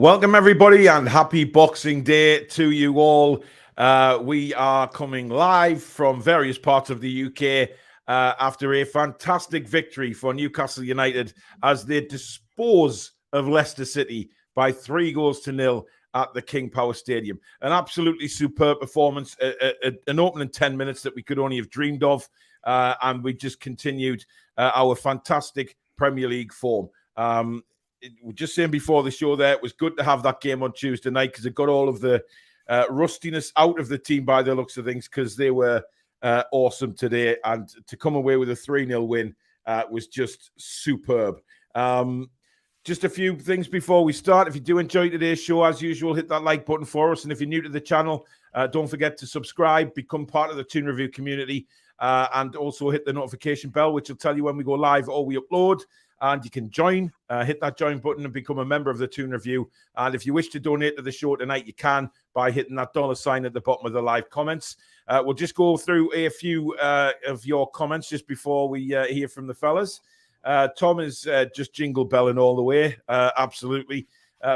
Welcome, everybody, and happy Boxing Day to you all. We are coming live from various parts of the UK after a fantastic victory for Newcastle United as they dispose of Leicester City by 3-0 at the King Power Stadium. An absolutely superb performance, an opening 10 minutes that we could only have dreamed of, and we just continued our fantastic Premier League form. We're just saying before the show there, it was good to have that game on Tuesday night because it got all of the rustiness out of the team by the looks of things, because they were awesome today. And to come away with a 3-0 win was just superb. Just a few things before we start. If you do enjoy today's show, as usual, hit that like button for us. And if you're new to the channel, don't forget to subscribe, become part of the Toon Review community, and also hit the notification bell, which will tell you when we go live or we upload. And you can join, hit that join button and become a member of the Toon Review. And if you wish to donate to the show tonight, you can by hitting that $sign at the bottom of the live comments. We'll just go through a few of your comments just before we hear from the fellas. Tom is just jingle belling all the way. Absolutely.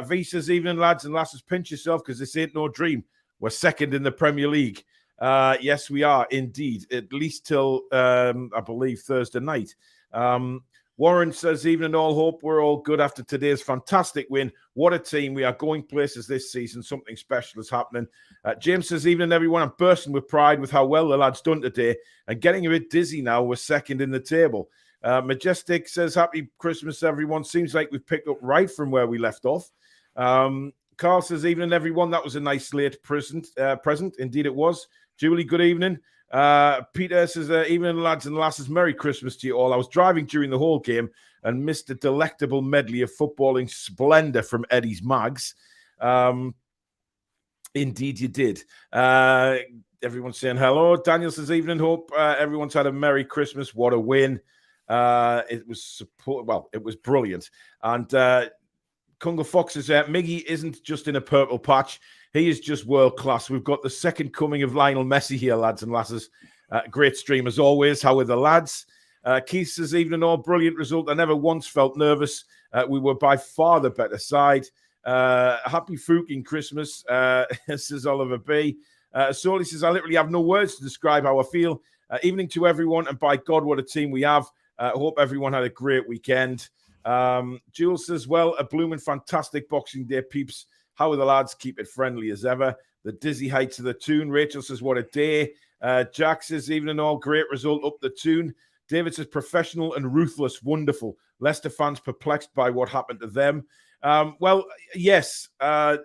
V says, evening, lads and lasses, pinch yourself because this ain't no dream. We're second in the Premier League. Yes, we are indeed, at least till, I believe, Thursday night. Warren says, evening all, hope we're all good after today's fantastic win. What a team. We are going places this season. Something special is happening. James says, evening everyone. I'm bursting with pride with how well the lads done today and getting a bit dizzy now. We're second in the table. Majestic says, happy Christmas, everyone. Seems like we've picked up right from where we left off. Carl says, evening, everyone. That was a nice late present. Indeed, it was. Julie, good evening. Peter says, evening, lads and lasses. Merry Christmas to you all. I was driving during the whole game and missed a delectable medley of footballing splendor from Eddie's Mags. Indeed, you did. Everyone's saying hello. Daniel says, evening, hope everyone's had a Merry Christmas. What a win. It was brilliant. And Kunga Fox says, Miggy isn't just in a purple patch. He is just world class. We've got the second coming of Lionel Messi here, lads and lasses. Great stream as always. How are the lads? Keith says, evening all, brilliant result. I never once felt nervous. We were by far the better side. Happy freaking Christmas, says Oliver B. Solly says, I literally have no words to describe how I feel. Evening to everyone, and by God, what a team we have. I hope everyone had a great weekend. Jules says, well, a blooming fantastic Boxing Day, peeps. How are the lads? Keep it friendly as ever. The dizzy heights of the Toon. Rachel says, what a day. Jack says, evening all, great result up the Toon. David says, professional and ruthless, wonderful. Leicester fans perplexed by what happened to them. Well, yes, there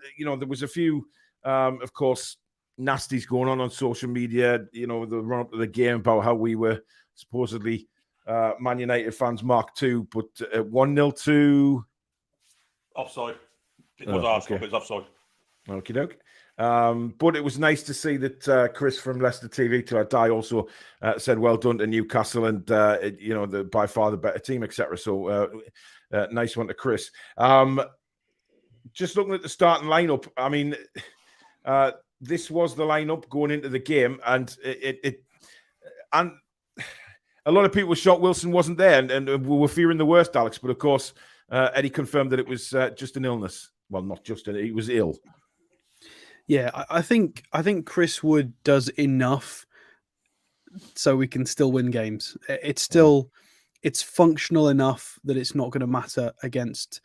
was a few, of course, nasties going on social media, the run up to the game about how we were supposedly Man United fans Mark II, but 1-0 to... Offside. It was Arsenal, but it's offside. Okie doke. But it was nice to see that Chris from Leicester TV Till I Die also said well done to Newcastle and, by far the better team, etc. So nice one to Chris. Just looking at the starting lineup, I mean, this was the lineup going into the game, and and a lot of people were shocked Wilson wasn't there, and we were fearing the worst, Alex. But of course, Eddie confirmed that it was just an illness. Well, not just he was ill. Yeah, I think Chris Wood does enough so we can still win games. It's functional enough that it's not going to matter against.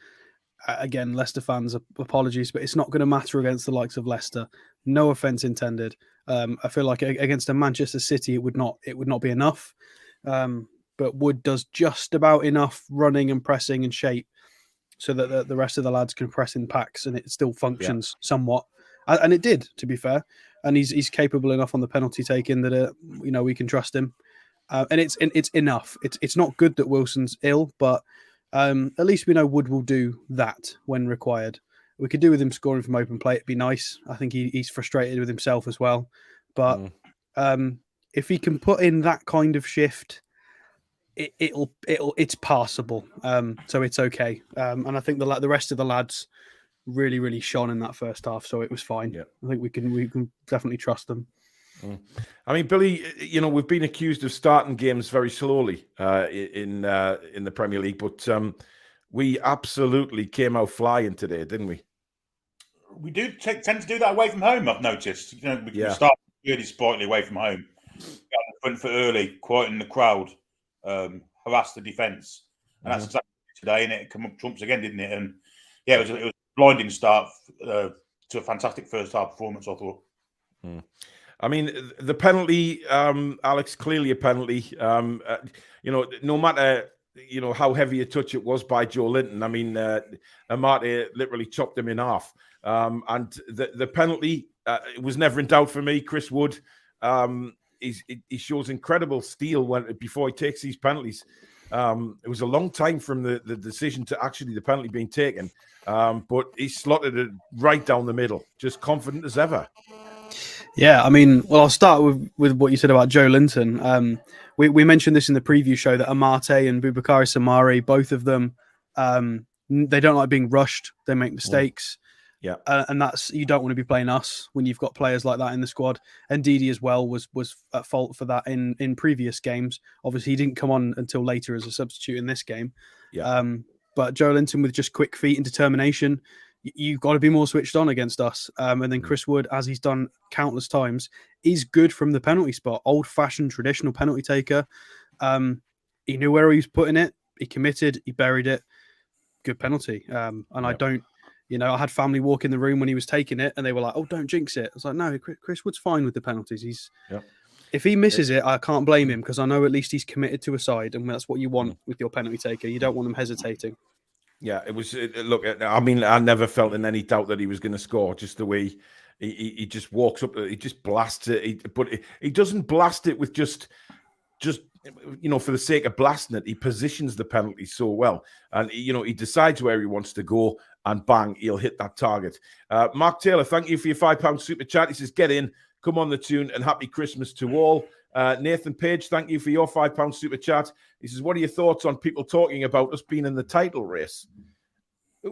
Again, Leicester fans, apologies, but it's not going to matter against the likes of Leicester. No offense intended. I feel like against a Manchester City, it would not be enough. But Wood does just about enough running and pressing and shape so that the rest of the lads can press in packs and it still functions somewhat. And it did, to be fair. And he's capable enough on the penalty taking that we can trust him. And it's enough. It's not good that Wilson's ill, but at least we know Wood will do that when required. We could do with him scoring from open play. It'd be nice. I think he's frustrated with himself as well. But if he can put in that kind of shift, it's passable. So it's okay. And I think the rest of the lads really, really shone in that first half. So it was fine. Yeah. I think we can definitely trust them. I mean, Billy, we've been accused of starting games very slowly in the Premier League, but we absolutely came out flying today, didn't we? We do tend to do that away from home, I've noticed. We start really sprightly away from home. Get on the front foot early, quieten the crowd, harass the defence. And that's exactly today, and it come up trumps again, didn't it? And yeah, it was a blinding start to a fantastic first half performance, I thought. I mean, the penalty, Alex, clearly a penalty. No matter how heavy a touch it was by Joe Linton. I mean, Amate literally chopped him in half. And the penalty was never in doubt for me. Chris Wood, he shows incredible steel before he takes these penalties. It was a long time from the decision to actually the penalty being taken. But he slotted it right down the middle, just confident as ever. Yeah, I mean, well, I'll start with what you said about Joe Linton. We mentioned this in the preview show that Amate and Boubakary Samari, both of them, they don't like being rushed. They make mistakes. Yeah, and you don't want to be playing us when you've got players like that in the squad. And Didi as well was at fault for that in previous games. Obviously, he didn't come on until later as a substitute in this game. Yeah. But Joe Linton with just quick feet and determination. You've got to be more switched on against us. And then Chris Wood, as he's done countless times, is good from the penalty spot. Old-fashioned, traditional penalty taker. He knew where he was putting it. He committed. He buried it. Good penalty. I don't... I had family walk in the room when he was taking it, and they were like, "Oh, don't jinx it." I was like, "No, Chris Wood's fine with the penalties. If he misses it, I can't blame him because I know at least he's committed to a side, and that's what you want with your penalty taker. You don't want them hesitating." Yeah, it was. Look, I mean, I never felt in any doubt that he was going to score. Just the way he just walks up, he just blasts it. But he doesn't blast it with just for the sake of blasting it. He positions the penalty so well, and he decides where he wants to go, and bang, he'll hit that target. Mark Taylor, thank you for your £5 super chat. He says, "Get in, come on the Toon, and happy Christmas to all." Nathan Page, thank you for your £5 super chat. He says, "What are your thoughts on people talking about us being in the title race?"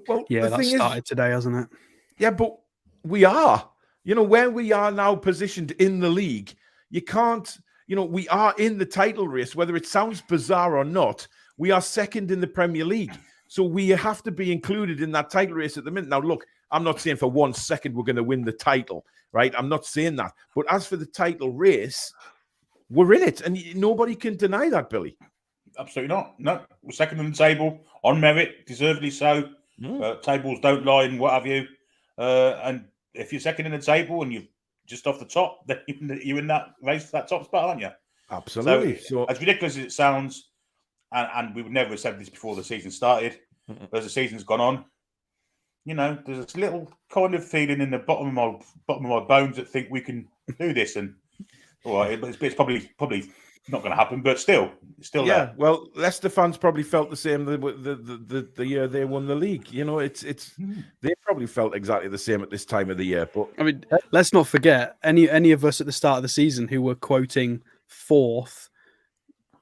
Well, yeah, that started today, hasn't it? Yeah, but we are. Where we are now positioned in the league, you can't. We are in the title race, whether it sounds bizarre or not. We are second in the Premier League. So we have to be included in that title race at the minute. Now, look, I'm not saying for 1 second we're going to win the title, right? I'm not saying that. But as for the title race, we're in it. And nobody can deny that, Billy. Absolutely not. No, we're second on the table, on merit, deservedly so. Tables don't lie and what have you. And if you're second in the table and you're just off the top, then you're in that race for that top spot, aren't you? Absolutely. So as ridiculous as it sounds, and we would never have said this before the season started, but as the season's gone on, there's this little kind of feeling in the bottom of my bones that think we can do this. And it's probably not going to happen, but still yeah. There. Well, Leicester fans probably felt the same the year they won the league. They probably felt exactly the same at this time of the year. But I mean, let's not forget any of us at the start of the season who were quoting fourth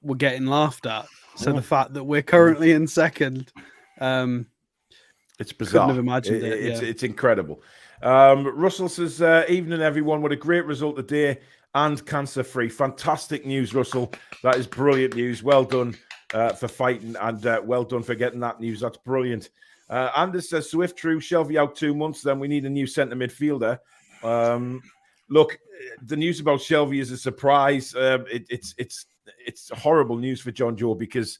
were getting laughed at. So the fact that we're currently in second, it's bizarre. Couldn't have imagined it. It's incredible. Russell says, "Evening, everyone. What a great result today. And cancer-free." Fantastic news, Russell. That is brilliant news. Well done for fighting, and well done for getting that news. That's brilliant. Anders says, "So if true, Shelvey out 2 months, then we need a new centre midfielder." Look, the news about Shelvey is a surprise. It's horrible news for John Joe because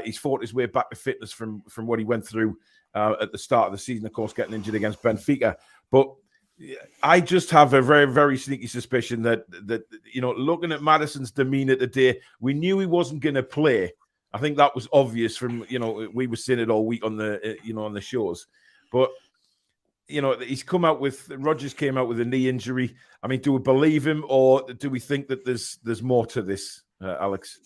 he's fought his way back to fitness from what he went through at the start of the season, of course, getting injured against Benfica. But I just have a very, very sneaky suspicion that looking at Maddison's demeanour today, we knew he wasn't going to play. I think that was obvious from we were seeing it all week on the on the shows. But he's come out with Rodgers came out with a knee injury. I mean, do we believe him or do we think that there's more to this, Alex?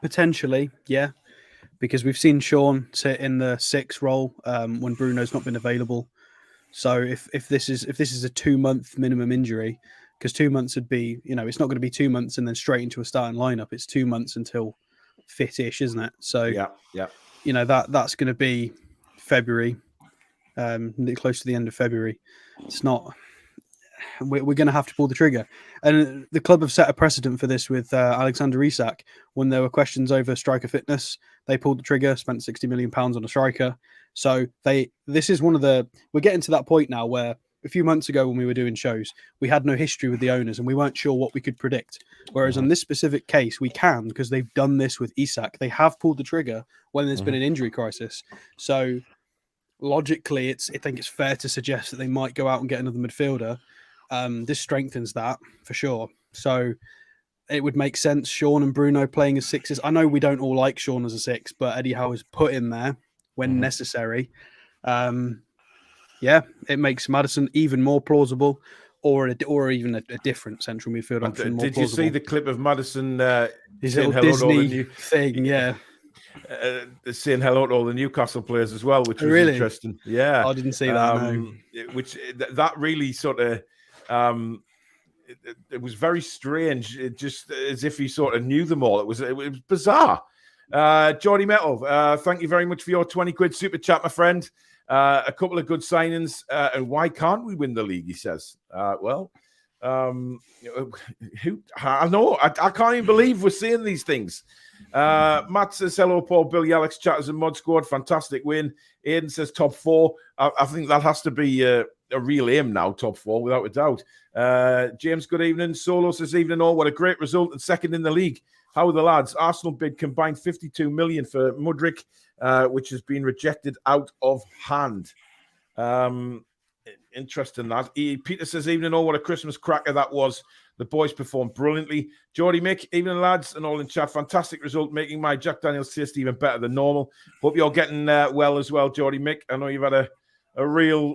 Potentially, yeah. Because we've seen Sean sit in the 6 role when Bruno's not been available. So if this is a 2-month minimum injury, because 2 months would be, it's not going to be 2 months and then straight into a starting lineup. It's 2 months until fit-ish, isn't it? So yeah. That's going to be February, close to the end of February. It's not. we're going to have to pull the trigger. And the club have set a precedent for this with Alexander Isak. When there were questions over striker fitness, they pulled the trigger, spent £60 million on a striker. So this is we're getting to that point now where a few months ago when we were doing shows, we had no history with the owners and we weren't sure what we could predict. Whereas on this specific case, we can, because they've done this with Isak. They have pulled the trigger when there's been an injury crisis. So logically, I think it's fair to suggest that they might go out and get another midfielder. This strengthens that for sure. So it would make sense. Sean and Bruno playing as sixes. I know we don't all like Sean as a six, but Eddie Howe is put in there when necessary. Yeah, it makes Maddison even more plausible, or even a different central midfield option. Did you see the clip of Maddison his saying little hello Disney thing? Yeah. Saying hello to all the Newcastle players as well, which was really interesting. Yeah, I didn't see that. No. Which that really sort of it was very strange. It just as if he sort of knew them all. It was bizarre. Geordie Metal, thank you very much for your 20 quid super chat, my friend. A couple of good signings, and why can't we win the league? He says. Well. I know I can't even believe we're seeing these things. Matt says hello, Paul, Billy, Alex, Chatters, and Mod Squad. Fantastic win. Aiden says top four. I think that has to be a real aim now, top four, without a doubt. James, good evening. Solo says evening all. What a great result and second in the league. How are the lads? Arsenal bid combined 52 million for Mudryk, which has been rejected out of hand. Interesting that. Peter says, evening all, what a Christmas cracker that was. The boys performed brilliantly. Geordie Mick, evening lads, and all in chat. Fantastic result, making my Jack Daniels taste even better than normal. Hope you're getting well as well, Geordie Mick. I know you've had a real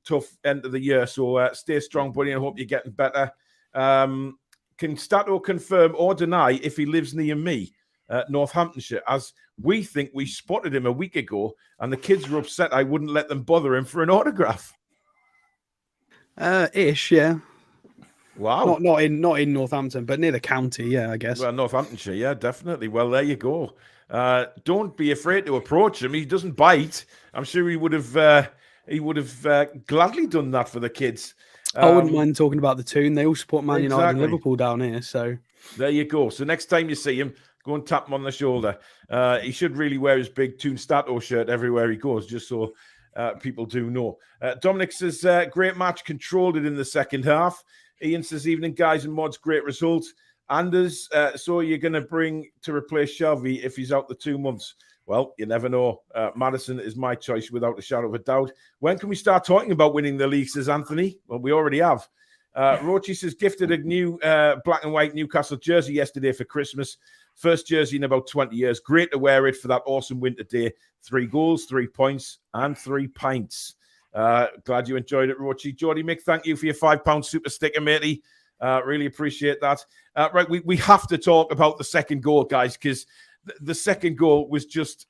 tough end of the year, so stay strong, buddy, and I hope you're getting better. Can Stato confirm or deny if he lives near me, Northamptonshire, as we think we spotted him a week ago, and the kids were upset I wouldn't let them bother him for an autograph? Ish, yeah. Wow. Not in Northampton, but near the county, yeah, I guess. Well, Northamptonshire, yeah, definitely. Well, there you go. Don't be afraid to approach him. He doesn't bite. I'm sure he would have gladly done that for the kids. I wouldn't mind talking about the Toon. They all support Man United and Liverpool down here, so there you go. So next time you see him, go and tap him on the shoulder. He should really wear his big Toon Stato shirt everywhere he goes, just so people do know. Dominic says, great match, controlled it in the second half. Ian says, evening, guys and mods, great result. Anders, so you're going to bring to replace Shelby if he's out the 2 months? Well, you never know. Maddison is my choice without a shadow of a doubt. When can we start talking about winning the league, says Anthony? Well, we already have. Rochi says, gifted a new black and white Newcastle jersey yesterday for Christmas. First jersey in about 20 years. Great to wear it for that awesome winter day. 3 goals, 3 points, and 3 pints. Glad you enjoyed it, Rochi. Geordie Mick, thank you for your £5 super sticker, matey. Really appreciate that. Right, we have to talk about the second goal, guys, because the second goal was just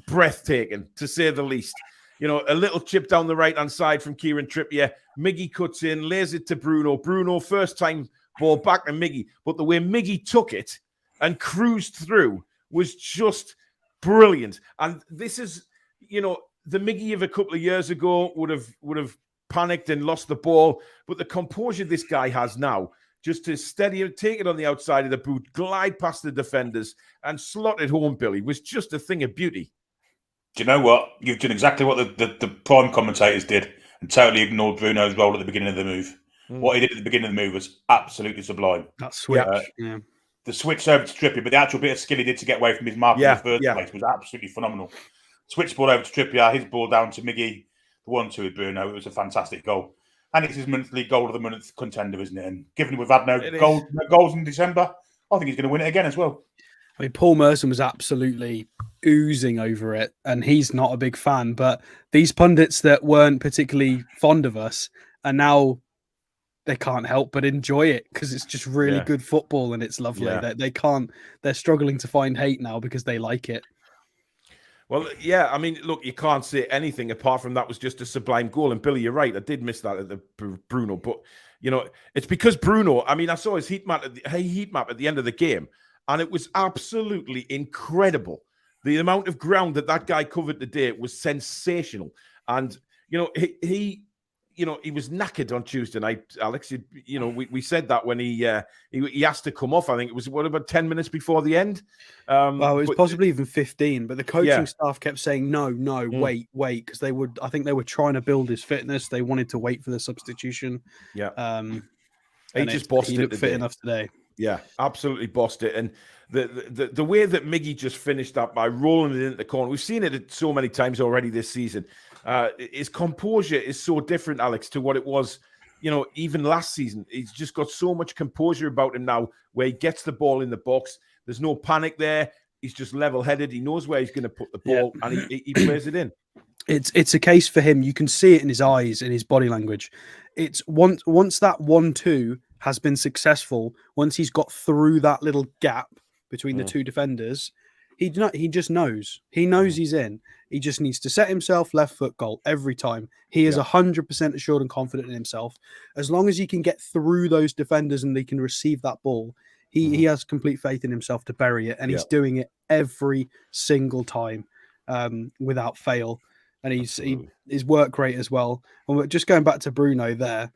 breathtaking, to say the least. You know, a little chip down the right-hand side from Kieran Trippier. Miggy cuts in, lays it to Bruno. Bruno, first time ball back to Miggy. But the way Miggy took it and cruised through was just brilliant. And this is, you know, the Miggy of a couple of years ago would have panicked and lost the ball. But the composure this guy has now, just to steady it, take it on the outside of the boot, glide past the defenders and slot it home, Billy, was just a thing of beauty. Do you know what? You've done exactly what the prime commentators did and totally ignored Bruno's role at the beginning of the move. What he did at the beginning of the move was absolutely sublime. That switch, yeah. The switch over to Trippier, but the actual bit of skill he did to get away from his mark in the first place was absolutely phenomenal. Switch ball over to Trippier, his ball down to Miggy, the 1-2 with Bruno. It was a fantastic goal. And it's his monthly goal of the month contender, isn't it? And given we've had no goals in December, I think he's going to win it again as well. I mean, Paul Merson was absolutely oozing over it, and he's not a big fan. But these pundits that weren't particularly fond of us are now, they can't help but enjoy it because it's just really good football and it's lovely. They're struggling to find hate now because they like it. Well, yeah, I mean, look, you can't say anything apart from that was just a sublime goal. And Billy, you're right. I did miss that at the Bruno, but you know, it's because Bruno. I mean, I saw his heat map at the end of the game, and it was absolutely incredible. The amount of ground that guy covered today was sensational. And you know, he he was knackered on Tuesday night, Alex. We said that when he asked to come off. I think it was about 10 minutes before the end. Well, it was possibly even 15, but the coaching staff kept saying no, wait, because I think they were trying to build his fitness. They wanted to wait for the substitution. Yeah. He just bossed it looked today. fit enough today. Yeah, absolutely bossed it. And the way that Miggy just finished that by rolling it into the corner, we've seen it so many times already this season. His composure is so different, Alex, to what it was, even last season. He's just got so much composure about him now, where he gets the ball in the box. There's no panic there. He's just level-headed. He knows where he's going to put the ball, and he plays it in. It's a case for him. You can see it in his eyes, in his body language. It's once that 1-2 has been successful, once he's got through that little gap between the two defenders, he just knows. He knows he's in. He just needs to set himself left foot goal every time. He is 100% assured and confident in himself. As long as he can get through those defenders and they can receive that ball, he has complete faith in himself to bury it, and he's doing it every single time without fail. And his work rate as well. And we're just going back to Bruno there.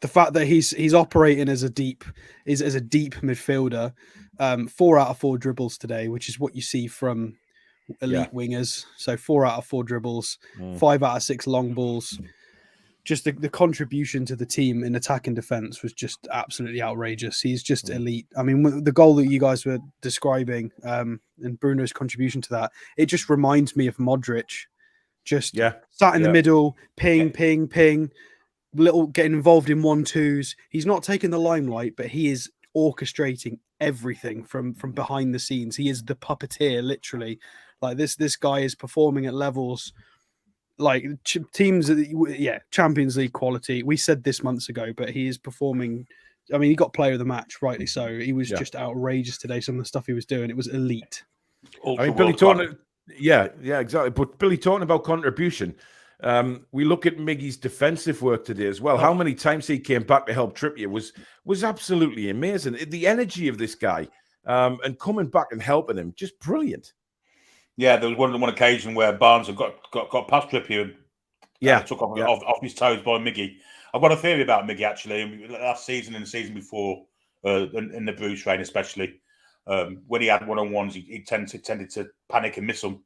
The fact that he's operating as a deep midfielder, 4 out of 4 dribbles today, which is what you see from elite wingers. So 4 out of 4 dribbles, 5 out of 6 long balls. Just the contribution to the team in attack and defense was just absolutely outrageous. He's just elite. I mean, the goal that you guys were describing and Bruno's contribution to that, it just reminds me of Modric. Just sat in the middle, ping, getting involved in 1-2s. He's not taking the limelight, but he is orchestrating everything from behind the scenes. He is the puppeteer, literally. Like this guy is performing at levels like teams, Champions League quality. We said this months ago, but he is performing. I mean, he got player of the match, rightly so. He was just outrageous today. Some of the stuff he was doing, it was elite. I mean, Billy talking, exactly. But Billy talking about contribution. We look at Miggy's defensive work today as well. How many times he came back to help Trippier was absolutely amazing. The energy of this guy and coming back and helping him, just brilliant. Yeah, there was one occasion where Barnes had got past Trippier and took off his toes by Miggy. I've got a theory about Miggy, actually. Last season and the season before, in the Bruce train especially, when he had one-on-ones, he tended to panic and miss them.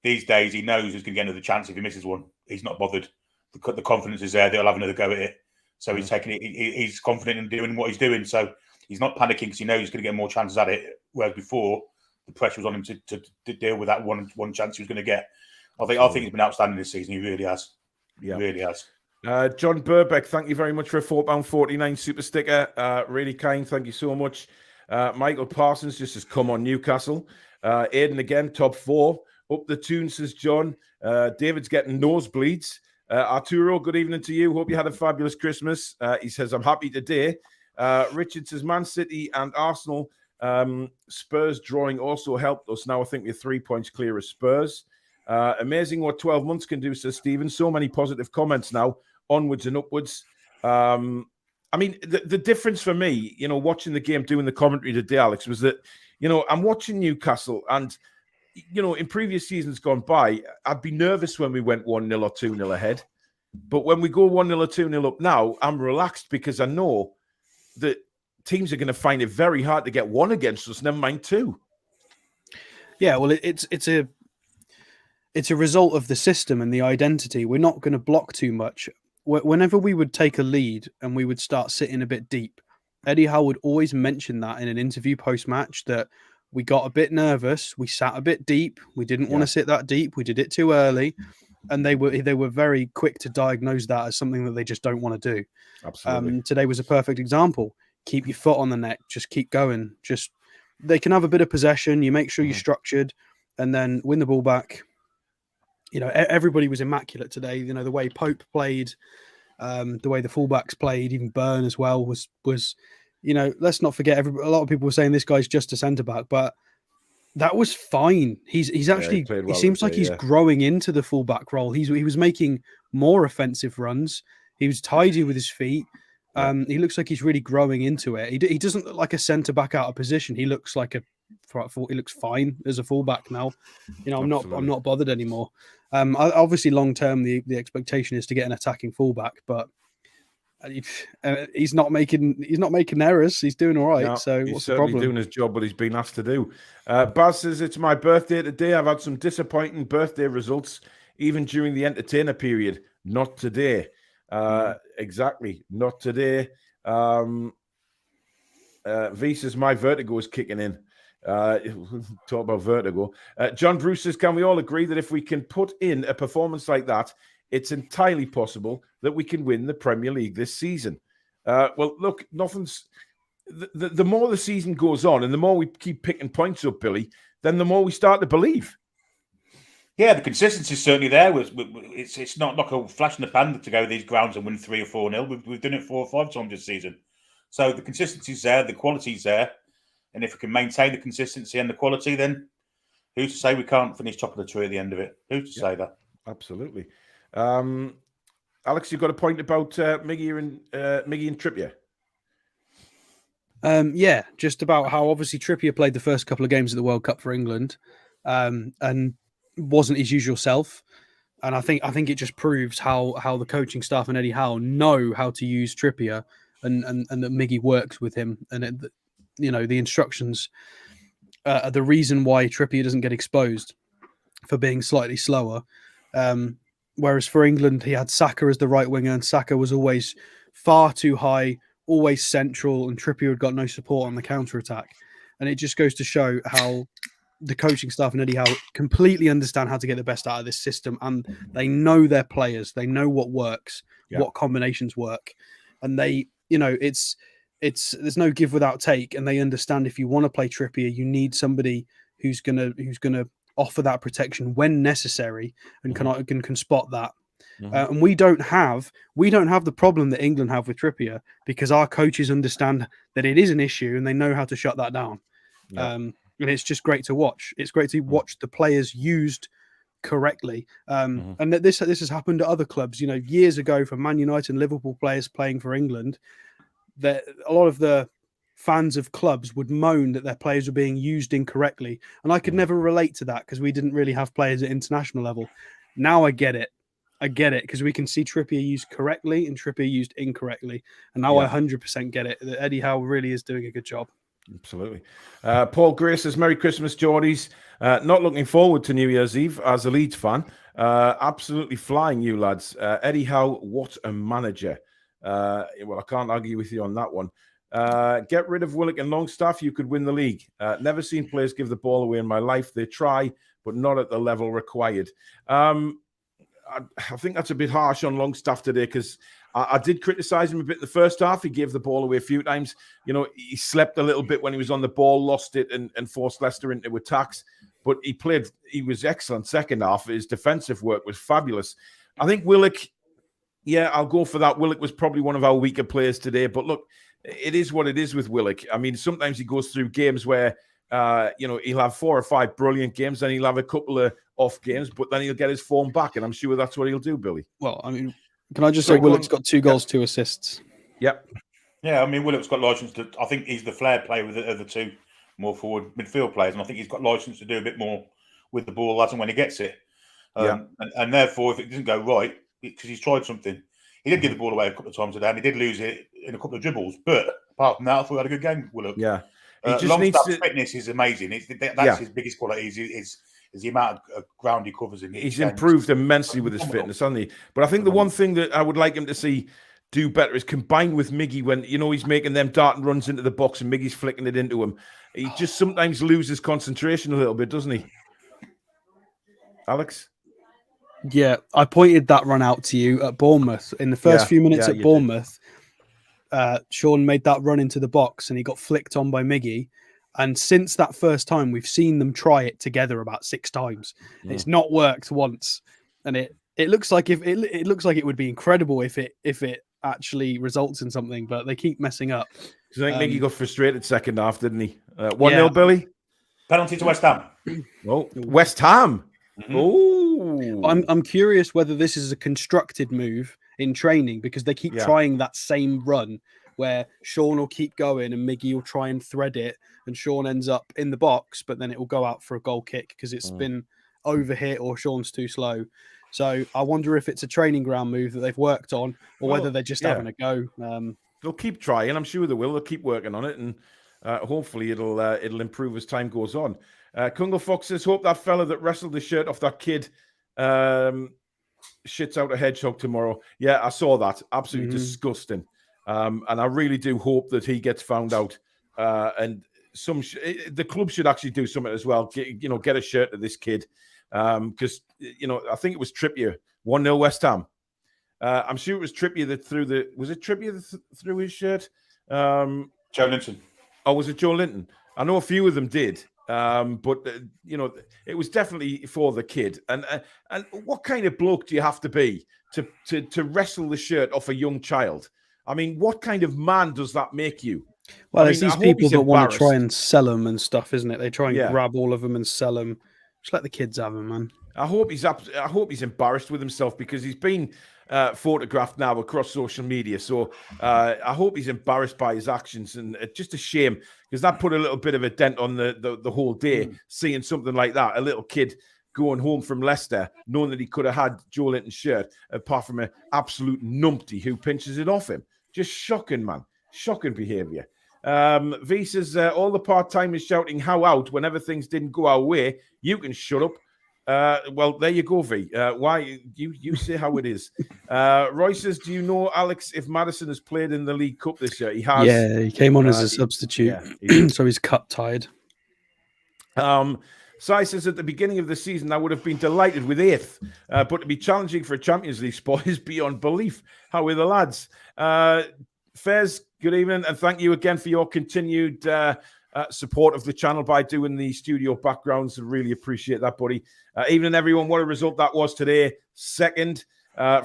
These days, he knows he's going to get another chance if he misses one. He's not bothered. The confidence is there. They'll have another go at it. So he's taking it. He's confident in doing what he's doing. So he's not panicking because he knows he's going to get more chances at it. Whereas before, the pressure was on him to deal with that one chance he was going to get. I think he's been outstanding this season. He really has. He really has. John Burbeck, thank you very much for a £4.49 super sticker. Really kind. Thank you so much. Michael Parsons just has come on Newcastle. Aidan again, top 4. Up the Toon, says John. David's getting nosebleeds. Arturo, good evening to you. Hope you had a fabulous Christmas. He says, I'm happy today. Richard says, Man City and Arsenal. Spurs drawing also helped us. Now I think we're 3 points clear of Spurs. Amazing what 12 months can do, says Stephen. So many positive comments now, onwards and upwards. I mean, the difference for me, watching the game, doing the commentary today, Alex, was that, I'm watching Newcastle and, in previous seasons gone by, I'd be nervous when we went 1-0 or 2-0 ahead. But when we go 1-0 or 2-0 up now, I'm relaxed because I know that teams are going to find it very hard to get 1 against us, never mind 2. Yeah, well, it's a result of the system and the identity. We're not going to block too much. Whenever we would take a lead and we would start sitting a bit deep, Eddie Howe would always mention that in an interview post-match that we got a bit nervous. We sat a bit deep. We didn't want to sit that deep. We did it too early. And they were very quick to diagnose that as something that they just don't want to do. Absolutely. Today was a perfect example. Keep your foot on the neck. Just keep going. They can have a bit of possession. You make sure you're structured and then win the ball back. Everybody was immaculate today. The way Pope played, the way the fullbacks played, even Byrne as well was. Let's not forget. A lot of people were saying this guy's just a centre back, but that was fine. He's actually. He seems like he's growing into the fullback role. He was making more offensive runs. He was tidy with his feet. He looks like he's really growing into it. He doesn't look like a centre back out of position. He looks like a He looks fine as a fullback now. I'm Absolutely. not bothered anymore. Obviously, long term, the expectation is to get an attacking fullback, but he's not making errors. He's doing all right. No, so he's what's the certainly problem? doing his job, what he's been asked to do. Baz says it's my birthday today. I've had some disappointing birthday results, even during the entertainer period. Not today. Exactly, not today. V says my vertigo is kicking in. Talk about vertigo. John Bruce says, can we all agree that if we can put in a performance like that, it's entirely possible that we can win the Premier League this season? Well, look, nothing's... The more the season goes on and the more we keep picking points up, Billy, then the more we start to believe. Yeah, the consistency is certainly there. It's not like a flash in the pan to go these grounds and win 3 or 4-0. We've done it 4 or 5 times this season. So the consistency's there, the quality's there. And if we can maintain the consistency and the quality, then who's to say we can't finish top of the tree at the end of it? Who's to say that? Absolutely. Alex, you've got a point about Miggy and Trippier. Yeah, just about how obviously Trippier played the first couple of games of the World Cup for England, and wasn't his usual self. And I think it just proves how the coaching staff and Eddie Howe know how to use Trippier, and that Miggy works with him, and the instructions are the reason why Trippier doesn't get exposed for being slightly slower. Whereas for England, he had Saka as the right winger, and Saka was always far too high, always central, and Trippier had got no support on the counter-attack. And it just goes to show how the coaching staff and Eddie Howe completely understand how to get the best out of this system, and they know their players, they know what works, what combinations work, and they, it's there's no give without take, and they understand if you want to play Trippier, you need somebody who's gonna offer that protection when necessary and can spot that. And we don't have the problem that England have with Trippier, because our coaches understand that it is an issue and they know how to shut that down. And it's just great to watch. It's great to watch the players used correctly. And that this has happened at other clubs. Years ago, for Man United and Liverpool players playing for England, that a lot of the fans of clubs would moan that their players were being used incorrectly. And I could never relate to that because we didn't really have players at international level. Now I get it. Because we can see Trippier used correctly and Trippier used incorrectly. And now I 100% get it. That Eddie Howe really is doing a good job. Absolutely. Paul Gray says, Merry Christmas, Geordies. Not looking forward to New Year's Eve as a Leeds fan. Absolutely flying, you lads. Eddie Howe, what a manager. Well, I can't argue with you on that one. Get rid of Willock and Longstaff, you could win the league. Never seen players give the ball away in my life. They try, but not at the level required. I think that's a bit harsh on Longstaff today, because I did criticise him a bit in the first half. He gave the ball away a few times. He slept a little bit when he was on the ball, lost it, and forced Leicester into attacks. But he was excellent second half. His defensive work was fabulous. I think Willock, I'll go for that. Willock was probably one of our weaker players today. But look, it is what it is with Willock. I mean, sometimes he goes through games where, he'll have 4 or 5 brilliant games, then he'll have a couple of off games, but then he'll get his form back, and I'm sure that's what he'll do, Billy. Well, I mean, can I just say Willock's got 2 goals, 2 assists? Yep. Yeah, I mean, Willock's got license to. I think he's the flair player with the other 2 more forward midfield players, and I think he's got license to do a bit more with the ball as and when he gets it. And therefore, if it doesn't go right, because he's tried something, he did give the ball away a couple of times today, and he did lose it in a couple of dribbles. But apart from that, I thought he had a good game, Willock. Yeah. Longstaff's fitness is amazing. That's his biggest quality. Is the amount of ground he covers in. He's improved immensely with his fitness, hasn't he? But I think the one thing that I would like him to see do better is combine with Miggy when he's making them darting runs into the box and Miggy's flicking it into him. He just sometimes loses concentration a little bit, doesn't he? Alex? Yeah, I pointed that run out to you at Bournemouth in the first few minutes at Bournemouth. Sean made that run into the box and he got flicked on by Miggy. And since that first time, we've seen them try it together about 6 times. It's not worked once, and it looks like it looks like it would be incredible if it actually results in something, but they keep messing up. I think Miggy got frustrated second half, didn't he? 1-0, Billy. Penalty to West Ham. Oh, West Ham. Oh, I'm curious whether this is a constructed move in training, because they keep trying that same run where Sean will keep going and Miggy will try and thread it, and Sean ends up in the box, but then it will go out for a goal kick because it's been overhit or Sean's too slow. So I wonder if it's a training ground move that they've worked on, or whether they're just having a go. They'll keep trying. I'm sure they will. They'll keep working on it, and hopefully it'll improve as time goes on. Kungle Fox says, hope that fella that wrestled the shirt off that kid shits out a hedgehog tomorrow. Yeah, I saw that. Absolutely disgusting. And I really do hope that he gets found out. And the club should actually do something as well. Get a shirt to this kid. Because, I think it was Trippier, 1-0 West Ham. I'm sure it was Trippier that threw threw his shirt? Joe Linton. Oh, was it Joe Linton? I know a few of them did. But it was definitely for the kid. And what kind of bloke do you have to be to wrestle the shirt off a young child? I mean, what kind of man does that make you? Well, it's these people that want to try and sell them and stuff, isn't it? They try and grab all of them and sell them. Just let the kids have them, man. I hope he's embarrassed with himself, because he's been photographed now across social media. So I hope he's embarrassed by his actions, and it's just a shame, because that put a little bit of a dent on the whole day, seeing something like that. A little kid going home from Leicester, knowing that he could have had Joe Linton's shirt, apart from an absolute numpty who pinches it off him. Just shocking, man. Shocking behaviour. V says, all the part-timers shouting how out whenever things didn't go our way. You can shut up. Well, there you go, V. Why you say how it is. Roy says, do you know, Alex, if Maddison has played in the League Cup this year? He has. Yeah, he came on as a substitute, so he's cup-tied. Sai says, at the beginning of the season, I would have been delighted with 8th, but to be challenging for a Champions League spot is beyond belief. How are the lads? Fez, good evening, and thank you again for your continued support of the channel by doing the studio backgrounds. I really appreciate that, buddy. Evening, everyone. What a result that was today. Second.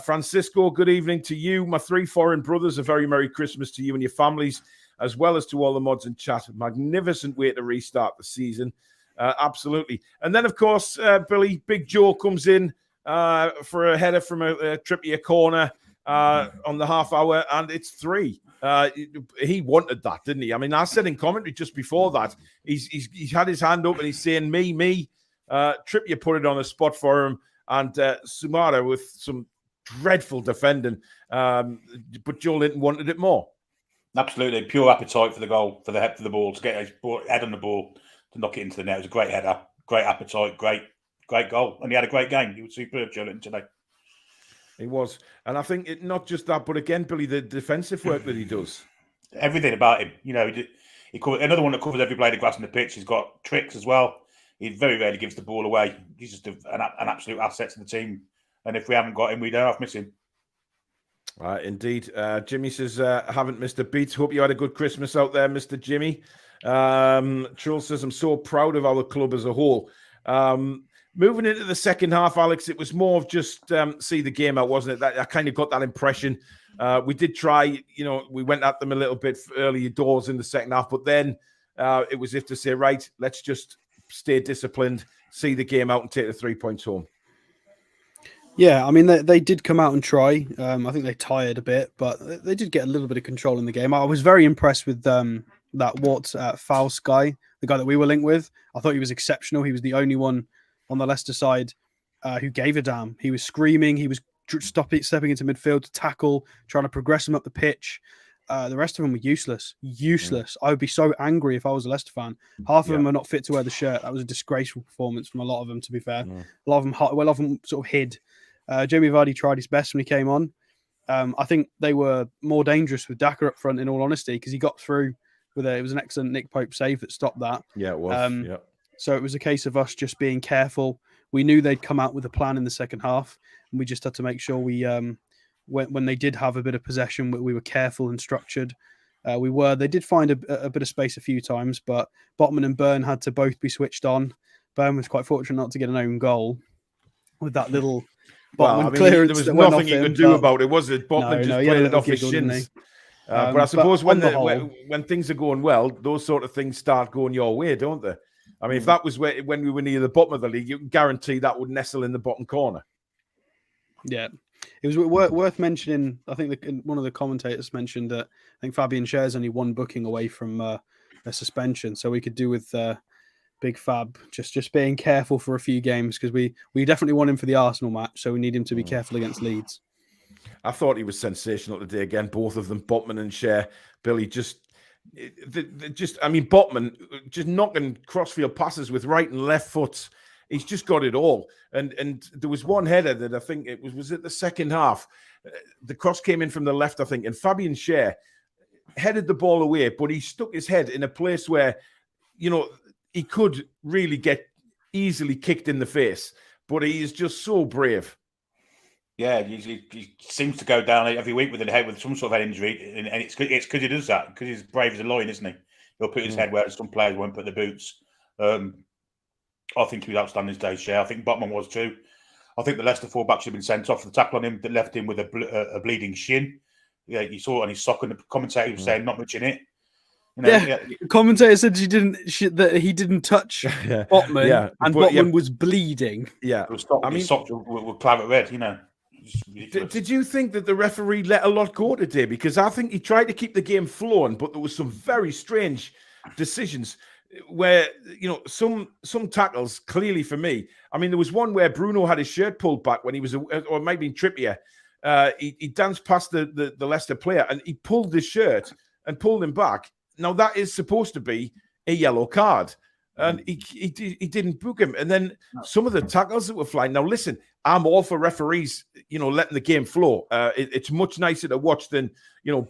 Francisco, good evening to you. My 3 foreign brothers, a very Merry Christmas to you and your families, as well as to all the mods in chat. Magnificent way to restart the season. Absolutely. And then, of course, Billy, Big Joe comes in for a header from a Trippier corner on the half hour, and it's 3. He wanted that, didn't he? I mean, I said in commentary just before that, he's had his hand up and he's saying, me. Trippier put it on the spot for him, and Sumara with some dreadful defending. But Joe Linton wanted it more. Absolutely. Pure appetite for the goal, for the head of the ball, to get his head on the ball, to knock it into the net. It was a great header, great appetite, great goal. And he had a great game. He was superb, Joe Linton, today. He was. And I think not just that, but again, Billy, the defensive work that he does. Everything about him. He covered, another one that covers every blade of grass on the pitch. He's got tricks as well. He very rarely gives the ball away. He's just an absolute asset to the team. And if we haven't got him, we don't have to miss him. Indeed. Jimmy says, haven't missed a beat. Hope you had a good Christmas out there, Mr. Jimmy. Trull says, I'm so proud of our club as a whole. Moving into the second half, Alex, it was more of just see the game out, wasn't it? That I kind of got that impression. We did try, we went at them a little bit early doors in the second half, but then it was if to say, right, let's just stay disciplined, see the game out and take the 3 points home. Yeah, I mean, they did come out and try. I think they tired a bit, but they did get a little bit of control in the game. I was very impressed with that Faust guy, the guy that we were linked with. I thought he was exceptional. He was the only one on the Leicester side who gave a damn. He was screaming. He was stepping into midfield to tackle, trying to progress him up the pitch. The rest of them were useless. I would be so angry if I was a Leicester fan. Half of them are not fit to wear the shirt. That was a disgraceful performance from a lot of them, to be fair. A lot of them sort of hid. Jamie Vardy tried his best when he came on. I think they were more dangerous with Daka up front, in all honesty, because he got through with it was an excellent Nick Pope save that stopped that. Yeah, it was. So it was a case of us just being careful. We knew they'd come out with a plan in the second half, and we just had to make sure we, when they did have a bit of possession, we were careful and structured. They did find a bit of space a few times, but Botman and Byrne had to both be switched on. Byrne was quite fortunate not to get an own goal with that little Botman clearance. There was nothing you could do about it, was it? Botman just played it off his shins. But I suppose when things are going well, those sort of things start going your way, don't they? I mean, if that was when we were near the bottom of the league, you can guarantee that would nestle in the bottom corner. Yeah, it was worth mentioning. I think one of the commentators mentioned that I think Fabian Schär's only one booking away from a suspension, so we could do with Big Fab just being careful for a few games, because we definitely want him for the Arsenal match, so we need him to be careful against Leeds. I thought he was sensational today again. Both of them, Botman and Schär. Billy Botman just knocking crossfield passes with right and left foot. He's just got it all. And there was one header that I think it was it the second half. The cross came in from the left, I think, and Fabian Schär headed the ball away, but he stuck his head in a place where, he could really get easily kicked in the face. But he is just so brave. Yeah, he seems to go down every week with a head with some sort of head injury, and it's because he does that, because he's brave as a lion, isn't he? He'll put his head where some players won't put their boots. I think he was outstanding today, Schär. I think Botman was too. I think the Leicester fullback should have been sent off for the tackle on him that left him with a bleeding shin. Yeah, you saw it on his sock, and the commentator was saying not much in it. The commentator said that he didn't touch Botman, and Botman was bleeding. Yeah, his socks were claret red. Did you think that the referee let a lot go today? Because I think he tried to keep the game flowing, but there was some very strange decisions where, some tackles, clearly for me. I mean, there was one where Bruno had his shirt pulled back when he was, or it might be Trippier. He danced past the Leicester player and he pulled his shirt and pulled him back. Now, that is supposed to be a yellow card. And he didn't book him. And then some of the tackles that were flying. Now, listen, I'm all for referees, letting the game flow. It's much nicer to watch than,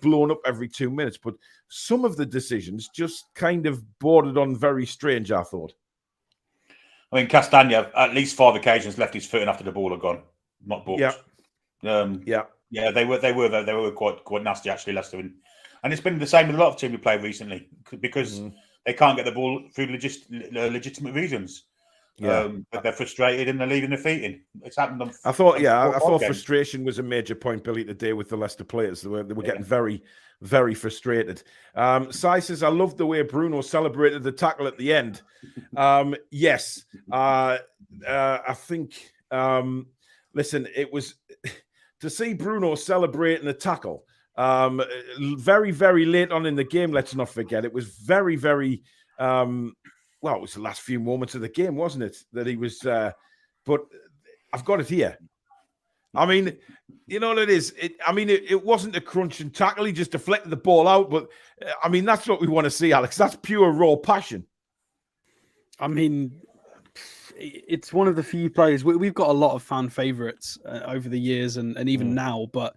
blown up every 2 minutes. But some of the decisions just kind of bordered on very strange, I thought. I mean, Castagna, at least 5 occasions, left his foot in after the ball had gone. Not booked. Yeah, they were quite nasty, actually, Leicester. And it's been the same with a lot of teams we played recently, because they can't get the ball through legitimate reasons. But they're frustrated and they're leaving their feet in. It's happened. I thought frustration was a major point, Billy, today with the Leicester players. They were getting very, very frustrated. Sai says, I loved the way Bruno celebrated the tackle at the end. Yes. I think, listen, it was to see Bruno celebrating the tackle. Very, very late on in the game, let's not forget. It was very, very it was the last few moments of the game, wasn't it? That he was but I've got it here. I mean, you know what it is? It wasn't a crunch and tackle. He just deflected the ball out, but I mean, that's what we want to see, Alex. That's pure raw passion. I mean, it's one of the few players. We've got a lot of fan favourites over the years and even now, but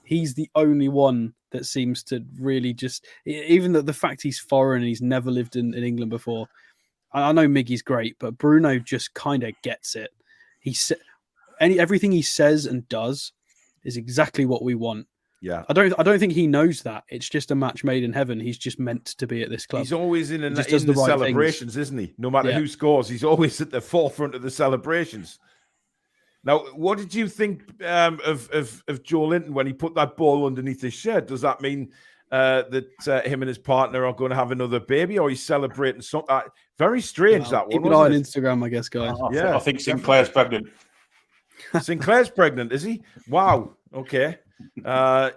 he's the only one that seems to really just, even the fact he's foreign and he's never lived in England before. I know Miggy's great, but Bruno just kind of gets it. Everything he says and does is exactly what we want. Yeah, I don't think he knows that. It's just a match made in heaven. He's just meant to be at this club. He's always in the celebrations, isn't he? No matter who scores, he's always at the forefront of the celebrations. Now, what did you think of Joe Linton when he put that ball underneath his shirt? Does that mean that him and his partner are going to have another baby, or he's celebrating something? Very strange, that one. Keep an eye on Instagram, I guess, guys. I think Sinclair's pregnant. Sinclair's pregnant, is he? Wow. Okay.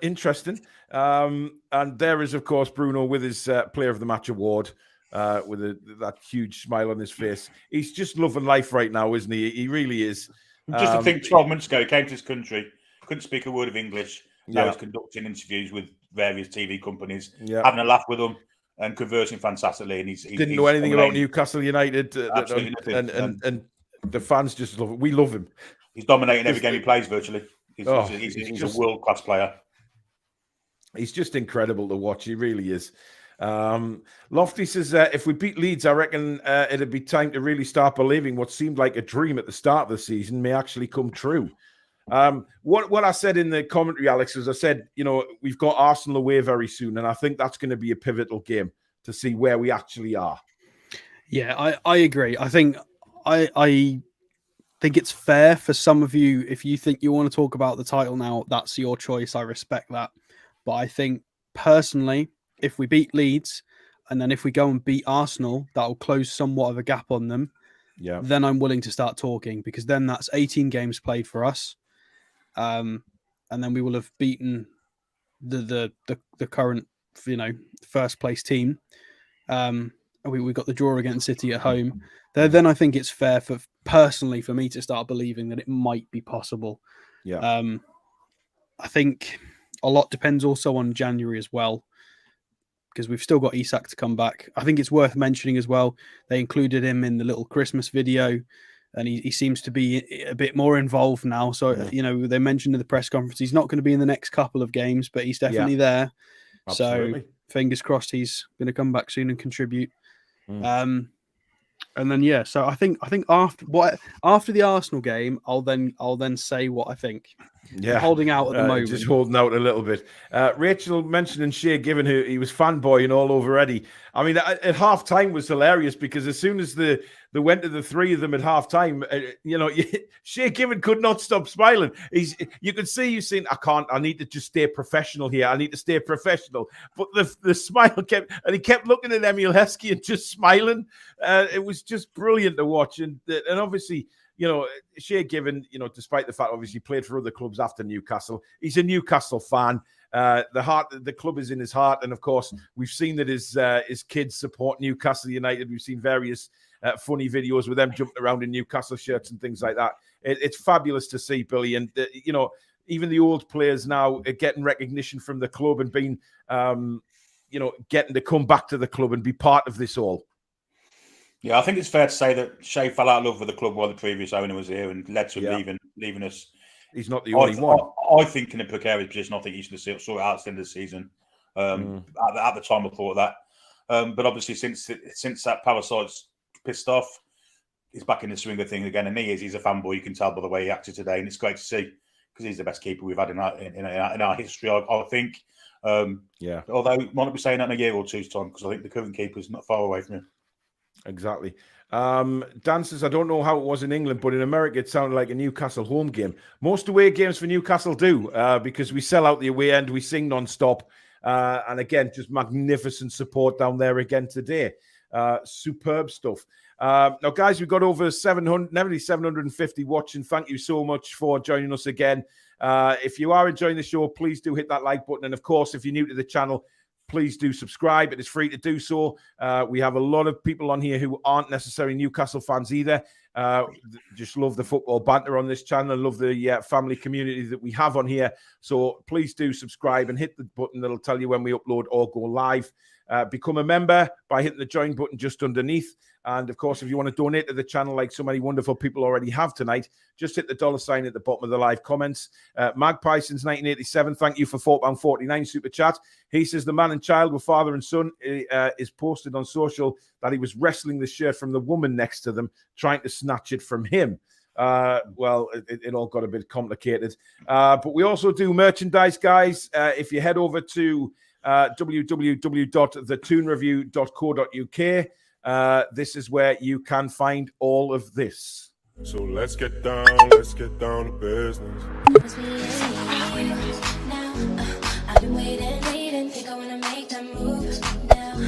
Interesting. And there is, of course, Bruno with his Player of the Match award. With that huge smile on his face. He's just loving life right now, isn't he? He really is. Just to think, 12 months ago, he came to this country, couldn't speak a word of English. Now he's conducting interviews with various TV companies, having a laugh with them and conversing fantastically. And he's didn't know anything about Newcastle United. Absolutely nothing. And the fans just love it. We love him. He's dominating every game he plays virtually. He's a world-class player. He's just incredible to watch. He really is. Lofty says, if we beat Leeds, I reckon it'd be time to really start believing what seemed like a dream at the start of the season may actually come true. What I said in the commentary, Alex, is I said, we've got Arsenal away very soon, and I think that's going to be a pivotal game to see where we actually are. Yeah, I agree. I think it's fair for some of you. If you think you want to talk about the title now, that's your choice. I respect that. But I think personally, if we beat Leeds and then if we go and beat Arsenal, that'll close somewhat of a gap on them. Yeah. Then I'm willing to start talking, because then that's 18 games played for us. and then we will have beaten the current first place team. We got the draw against City at home. Then I think it's fair for me to start believing that it might be possible. Yeah. I think a lot depends also on January as well, because we've still got Isak to come back. I think it's worth mentioning as well, they included him in the little Christmas video, and he seems to be a bit more involved now. So, they mentioned in the press conference, he's not going to be in the next couple of games, but he's definitely there. Absolutely. So fingers crossed he's going to come back soon and contribute. And then so I think after the Arsenal game, I'll then say what I think. Yeah, I'm holding out at the moment. Just holding out a little bit. Rachel mentioning Shea Given, who he was fanboying all over Eddie. I mean, at half time was hilarious because as soon as they went to the three of them at half time, Shea Given could not stop smiling. You could see he's saying, I need to just stay professional here. I need to stay professional. But the smile he kept looking at Emil Heskey and just smiling. It was just brilliant to watch. And obviously, Shea Given, despite the fact obviously he played for other clubs after Newcastle, he's a Newcastle fan. The club is in his heart, and of course we've seen that his kids support Newcastle United. We've seen various funny videos with them jumping around in Newcastle shirts and things like that. It's fabulous to see, Billy, and even the old players now are getting recognition from the club and being getting to come back to the club and be part of this all. Yeah, I think it's fair to say that Shea fell out of love with the club while the previous owner was here and led to him leaving us. He's not the only one. I think in a precarious position. I think he should have sort it out at the end of the season. At the time, I thought that. But obviously, since that parasite's pissed off, he's back in the swing of things again. And he's a fanboy. You can tell by the way he acted today. And it's great to see because he's the best keeper we've had in our history, I think. Although we might not be saying that in a year or two's time because I think the current keeper's not far away from him. Exactly. Dan says, I don't know how it was in England, but in America it sounded like a Newcastle home game. Most away games for Newcastle do, because we sell out the away end, we sing non-stop. And again, just magnificent support down there again today. Superb stuff. Now, guys, we've got over 750 watching. Thank you so much for joining us again. If you are enjoying the show, please do hit that like button. And of course, if you're new to the channel, please do subscribe. It is free to do so. We have a lot of people on here who aren't necessarily Newcastle fans either. Just love the football banter on this channel. Love the family community that we have on here. So please do subscribe and hit the button that'll tell you when we upload or go live. Become a member by hitting the join button just underneath. And of course, if you want to donate to the channel like so many wonderful people already have tonight, just hit the $sign at the bottom of the live comments. Magpie since 1987, thank you for £4.49 super chat. He says the man and child were father and son is posted on social that he was wrestling the shirt from the woman next to them, trying to snatch it from him. Well, it all got a bit complicated. But we also do merchandise, guys. If you head over to www.thetoonreview.co.uk, this is where you can find all of this. So let's get down to business. I've been waiting, think I wanna make that move now.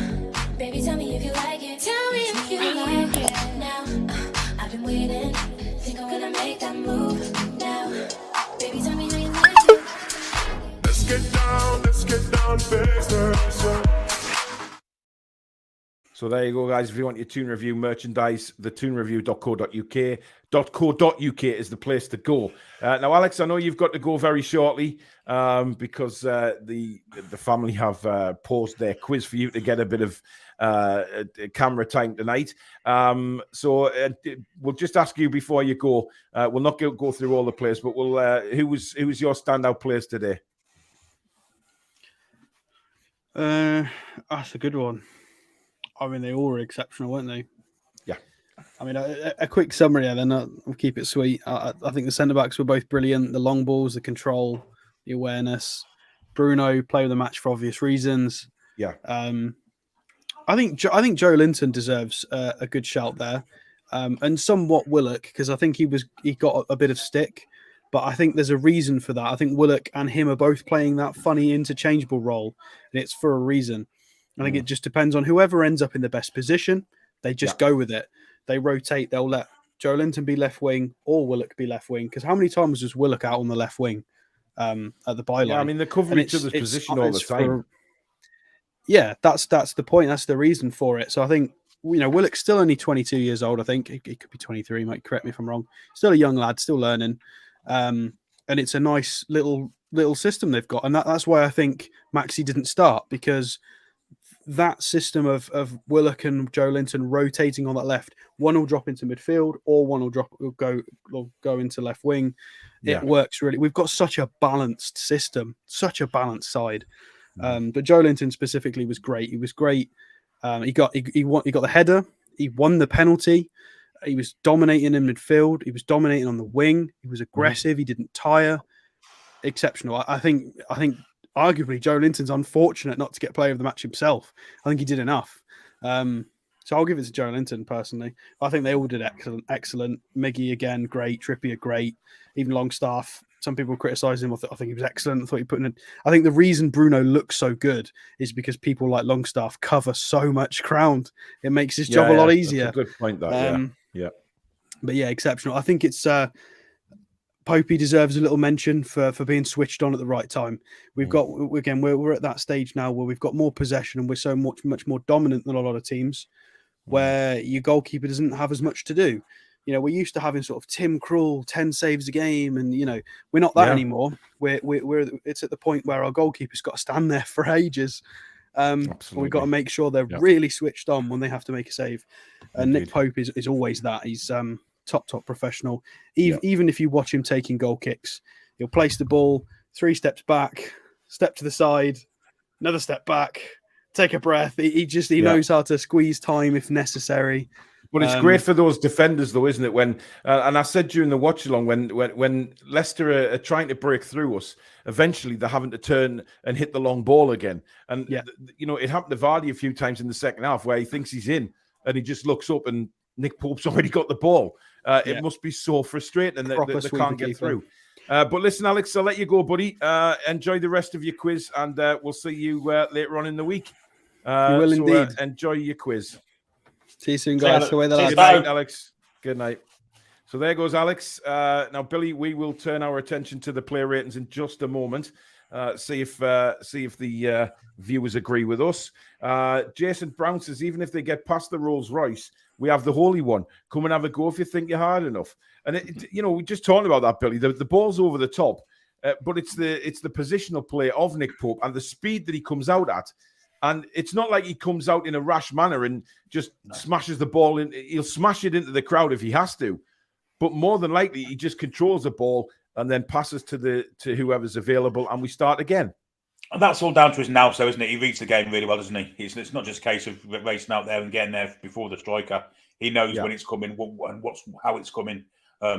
Baby, tell me if you like it. Tell me if you like it now. I've been waiting, think I'm gonna make that move now. Baby, tell me how you like it. Let's get down to business. So there you go, guys. If you want your Toon Review merchandise, the toonreview.co.uk is the place to go. Now, Alex, I know you've got to go very shortly because the family have paused their quiz for you to get a bit of camera time tonight. So we'll just ask you before you go. We'll not go through all the players, but we'll. Who was your standout players today? That's a good one. I mean, they all were exceptional, weren't they? Yeah. I mean, a quick summary, and then I'll keep it sweet. I think the centre-backs were both brilliant. The long balls, the control, the awareness. Bruno, player of the match for obvious reasons. Yeah. I think Joe Linton deserves a good shout there. And somewhat Willock, because I think he got a bit of stick. But I think there's a reason for that. I think Willock and him are both playing that funny interchangeable role, and it's for a reason. I think it just depends on whoever ends up in the best position. They just go with it. They rotate. They'll let Joe Linton be left wing or Willock be left wing. Because how many times was Willock out on the left wing at the byline? Yeah, I mean, they're covering each other's position all the time. Yeah, that's the point. That's the reason for it. So I think, Willock's still only 22 years old. I think he could be 23. Might correct me if I'm wrong. Still a young lad, still learning. And it's a nice little system they've got. And that's why I think Maxi didn't start, because that system of Willock and Joe Linton rotating on that left, one will drop into midfield or one will go into left wing. Yeah. It works really. We've got such a balanced system, such a balanced side. But Joe Linton specifically was great. He was great. He got the header. He won the penalty. He was dominating in midfield. He was dominating on the wing. He was aggressive. He didn't tire. Exceptional. I think arguably Joe Linton's unfortunate not to get player of the match himself. I think he did enough. So I'll give it to Joe Linton personally. I think they all did excellent. Miggy again, great. Trippier, great. Even Longstaff. Some people criticise him. I think he was excellent. I thought he put in. I think the reason Bruno looks so good is because people like Longstaff cover so much ground. It makes his job a lot easier. That's a good point. That But yeah, exceptional. I think it's Popey deserves a little mention for being switched on at the right time. We've got we're at that stage now where we've got more possession and we're so much more dominant than a lot of teams, where your goalkeeper doesn't have as much to do. We're used to having sort of Tim Krul 10 saves a game, and we're not that anymore. It's at the point where our goalkeeper's got to stand there for ages. We've got to make sure they're really switched on when they have to make a save. And Nick Pope is always that. He's top professional. Even if you watch him taking goal kicks, he'll place the ball 3 steps back, step to the side, another step back, take a breath. He knows how to squeeze time if necessary. But it's great for those defenders, though, isn't it? When and I said during the watch along, when Leicester are trying to break through us, eventually they're having to turn and hit the long ball again. And it happened to Vardy a few times in the second half where he thinks he's in and he just looks up and Nick Pope's already got the ball. It must be so frustrating that they can't get through. But listen, Alex, I'll let you go, buddy. Enjoy the rest of your quiz, and we'll see you later on in the week. You will indeed. Enjoy your quiz. See you soon, guys. Good night, Alex. Good night. So there goes Alex. Now, Billy, we will turn our attention to the player ratings in just a moment. See if the viewers agree with us. Jason Brown says, even if they get past the Rolls Royce, we have the Holy One. Come and have a go if you think you're hard enough. And we just talked about that, Billy. The ball's over the top, but it's the positional play of Nick Pope and the speed that he comes out at. And it's not like he comes out in a rash manner and just smashes the ball in. He'll smash it into the crowd if he has to, but more than likely he just controls the ball and then passes to whoever's available, and we start again. And that's all down to his nous, though, isn't it? He reads the game really well, doesn't he? It's not just a case of racing out there and getting there before the striker. He knows when it's coming and how it's coming.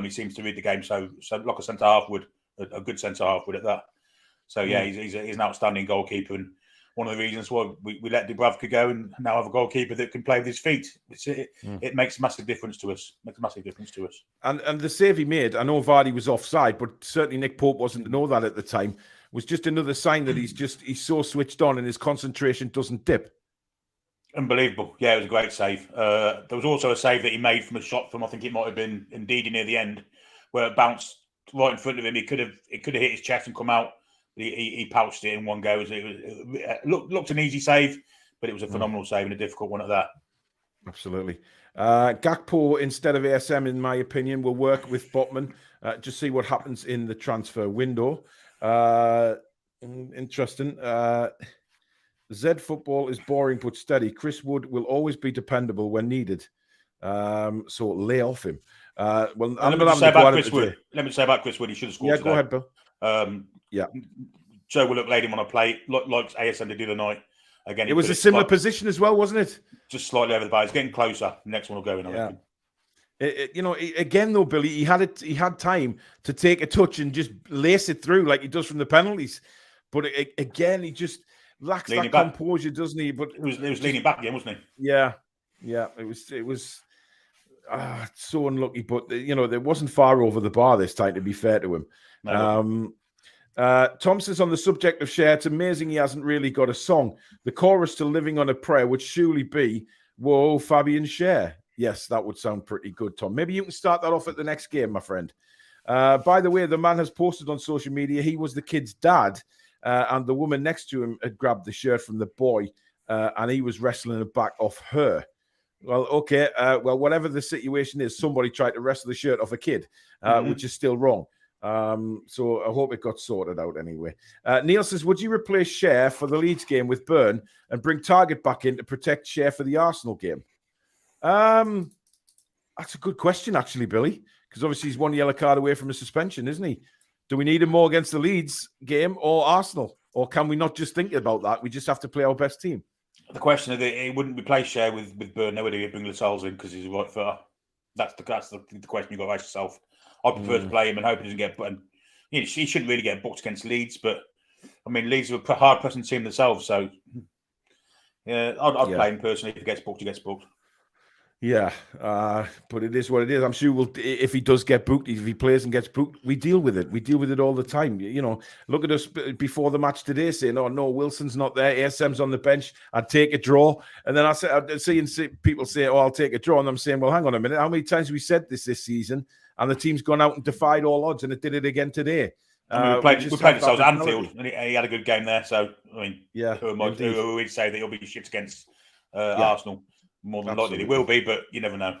He seems to read the game so like a centre half would, a good centre half would at that. So he's an outstanding goalkeeper, and one of the reasons why we let Dubravka go and now have a goalkeeper that can play with his feet. It makes a massive difference to us. And the save he made, I know Vardy was offside, but certainly Nick Pope wasn't to know that at the time, was just another sign that he's so switched on and his concentration doesn't dip. Unbelievable. Yeah, it was a great save. There was also a save that he made from a shot from, I think it might have been Ndidi near the end, where it bounced right in front of him. It could have hit his chest and come out. He pouched it in one go. It looked an easy save, but it was a phenomenal save and a difficult one at that. Absolutely. Gakpo instead of ASM, in my opinion, will work with Botman. Just see what happens in the transfer window. Interesting. Z football is boring but steady. Chris Wood will always be dependable when needed. So lay off him. Let me say about Chris Wood. He should have scored. Yeah, go ahead, Bill. Joe Willock laid him on a plate, like ASM did the other night. Again, it was a similar position as well, wasn't it? Just slightly over the bar. He's getting closer. The next one will go in. I reckon. Again though, Billy, he had time to take a touch and just lace it through like he does from the penalties. But again, he just lacks that composure, doesn't he? But he was leaning back again, wasn't he? Yeah. It was so unlucky, but there wasn't far over the bar this time, to be fair to him. No. Tom says, on the subject of Cher, it's amazing he hasn't really got a song. The chorus to Living on a Prayer would surely be, whoa, Fabian Cher. Yes, that would sound pretty good, Tom. Maybe you can start that off at the next game, my friend. By the way, the man has posted on social media he was the kid's dad, and the woman next to him had grabbed the shirt from the boy, and he was wrestling it back off her. Well, okay. Well, whatever the situation is, somebody tried to wrestle the shirt off a kid, which is still wrong. So I hope it got sorted out anyway. Neil says, would you replace Cher for the Leeds game with Byrne and bring Target back in to protect Cher for the Arsenal game? That's a good question, actually, Billy, because obviously he's one yellow card away from a suspension, isn't he? Do we need him more against the Leeds game or Arsenal? Or can we not just think about that? We just have to play our best team. The question is that he wouldn't replace Cher with Byrne, would he? He'd bring Lascelles in because he's a right footer. That's the question you've got to ask yourself. I prefer to play him and hope he doesn't get booked. He shouldn't really get booked against Leeds, but I mean, Leeds are a hard pressing team themselves, so yeah, I'd play him personally. If he gets booked, he gets booked. Yeah, but it is what it is. I'm sure if he does get booked, if he plays and gets booked, we deal with it. We deal with it all the time. You know, look at us before the match today saying, oh, no, Wilson's not there. ASM's on the bench. I'd take a draw. And then I'd see people say, oh, I'll take a draw. And I'm saying, well, hang on a minute. How many times have we said this season? And the team's gone out and defied all odds, and it did it again today. I mean, we played ourselves at Anfield, and he had a good game there. So, I mean, who would say that he'll be shipped against Arsenal? More than likely, it will be, but you never know.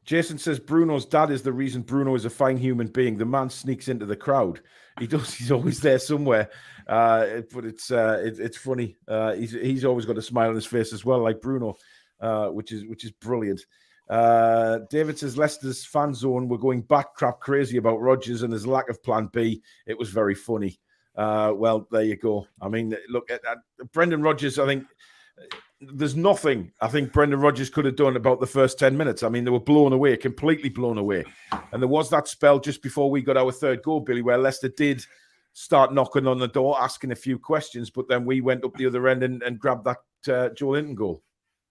Jason says Bruno's dad is the reason Bruno is a fine human being. The man sneaks into the crowd. He does. He's always there somewhere. But it's funny. He's always got a smile on his face as well, like Bruno, which is brilliant. David says Leicester's fan zone were going back crap crazy about Rodgers and his lack of plan B. It was very funny. Well, there you go. I mean, look at Brendan Rodgers. I think there's nothing I think Brendan Rodgers could have done about the first 10 minutes. I mean, they were blown away, completely blown away. And there was that spell just before we got our third goal, Billy, where Leicester did start knocking on the door, asking a few questions, but then we went up the other end and grabbed that Joe Linton goal.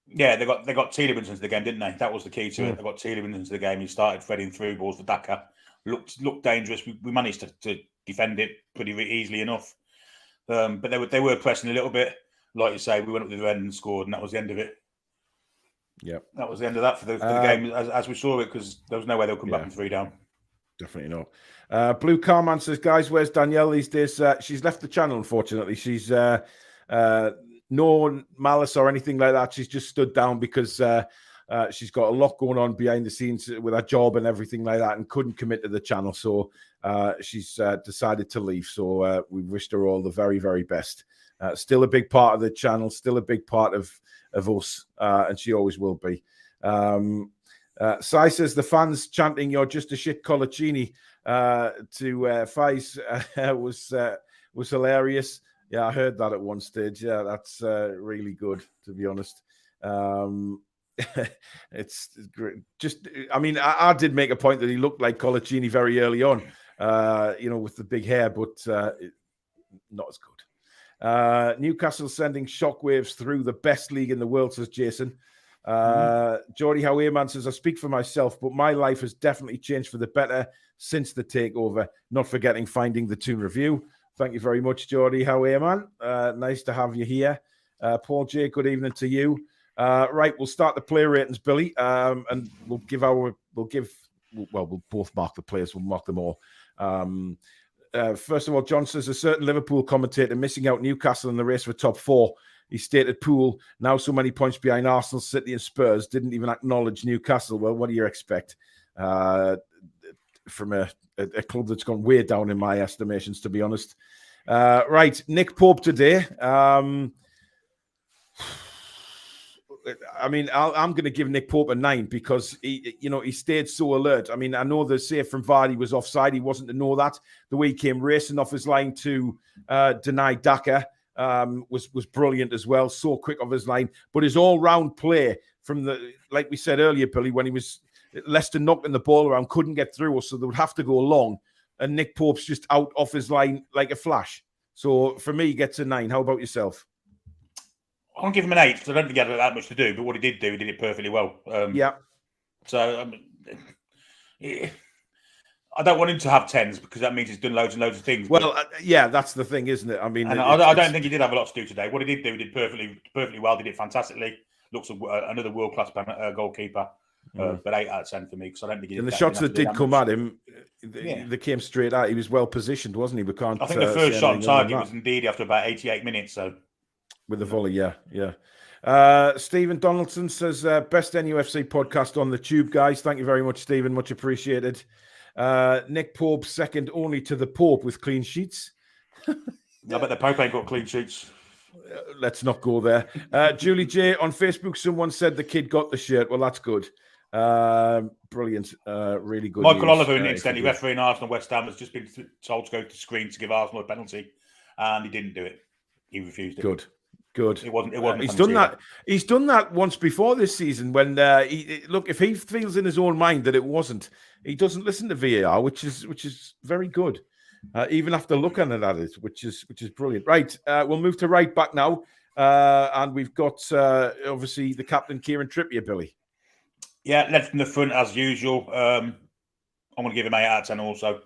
Yeah, they got Tielemans into the game, didn't they? That was the key to it. They got Tielemans into the game. He started threading through balls for Daka. Looked dangerous. We managed to defend it pretty easily enough. But they were pressing a little bit. Like you say, we went up to the end and scored, and that was the end of it. Yeah, that was the end of that for the game as we saw it, because there was no way they'll come back from 3 down. Definitely not. Blue Carman says, guys, where's Danielle these days? She's left the channel, unfortunately. She's no malice or anything like that. She's just stood down because she's got a lot going on behind the scenes with her job and everything like that, and couldn't commit to the channel. So she's decided to leave. So we wished her all the very, very best. Still a big part of the channel, still a big part of us, and she always will be. Sai says the fans chanting "You're just a shit Colaccini" to Faiz was hilarious. Yeah, I heard that at one stage. Yeah, that's really good, to be honest. It's great. Just, I mean, I did make a point that he looked like Colaccini very early on, with the big hair, but not as good. Newcastle sending shockwaves through the best league in the world, says Jason. Geordie Howeman says, I speak for myself, but my life has definitely changed for the better since the takeover. Not forgetting finding the Toon review. Thank you very much, Geordie Howeman. Nice to have you here. Paul J, good evening to you. Right, we'll start the player ratings, Billy, and we'll both mark the players. We'll mark them all. First of all, John says a certain Liverpool commentator missing out Newcastle in the race for top 4. He stated Poole, now so many points behind Arsenal, City and Spurs, didn't even acknowledge Newcastle. Well, what do you expect from a club that's gone way down in my estimations, to be honest? Right, Nick Pope today. I mean, I'm going to give Nick Pope a 9 because he stayed so alert. I mean, I know the save from Vardy was offside. He wasn't to know that. The way he came racing off his line to deny Daka was brilliant as well. So quick off his line, but his all-round play from like we said earlier, Billy, when he was Leicester knocking the ball around, couldn't get through us, so they would have to go long, and Nick Pope's just out off his line like a flash. So for me, he gets a 9. How about yourself? I'll give him an 8 because I don't think he had that much to do, but what he did do, he did it perfectly well. Yeah. So I don't want him to have 10s because that means he's done loads and loads of things. Well, that's the thing, isn't it? I mean, I don't think he did have a lot to do today. What he did do, he did perfectly well. Did it fantastically. looks another world class goalkeeper. But 8 out of 10 for me because I don't think. And the shots that did come at him, they came straight out. He was well positioned, wasn't he? We can't. I think the first shot on target was indeed after about 88 minutes. So with the volley, yeah. Stephen Donaldson says, best NUFC podcast on the tube, guys. Thank you very much, Stephen. Much appreciated. Nick Pope, second only to the Pope with clean sheets. I bet the Pope ain't got clean sheets. Let's not go there. Julie J on Facebook, someone said the kid got the shirt. Well, that's good. Brilliant. Really good. Michael Oliver, incidentally, referee in Arsenal West Ham, has just been told to go to screen to give Arsenal a penalty, and he didn't do it. He refused it. Good. It wasn't. He's done that. He's done that once before this season. When look, if he feels in his own mind that it wasn't, he doesn't listen to VAR, which is very good. Even after looking at it, which is brilliant. Right, we'll move to right back now, and we've got obviously the captain Kieran Trippier, Billy. Yeah, led from the front as usual. I'm going to give him 8 out of 10 also.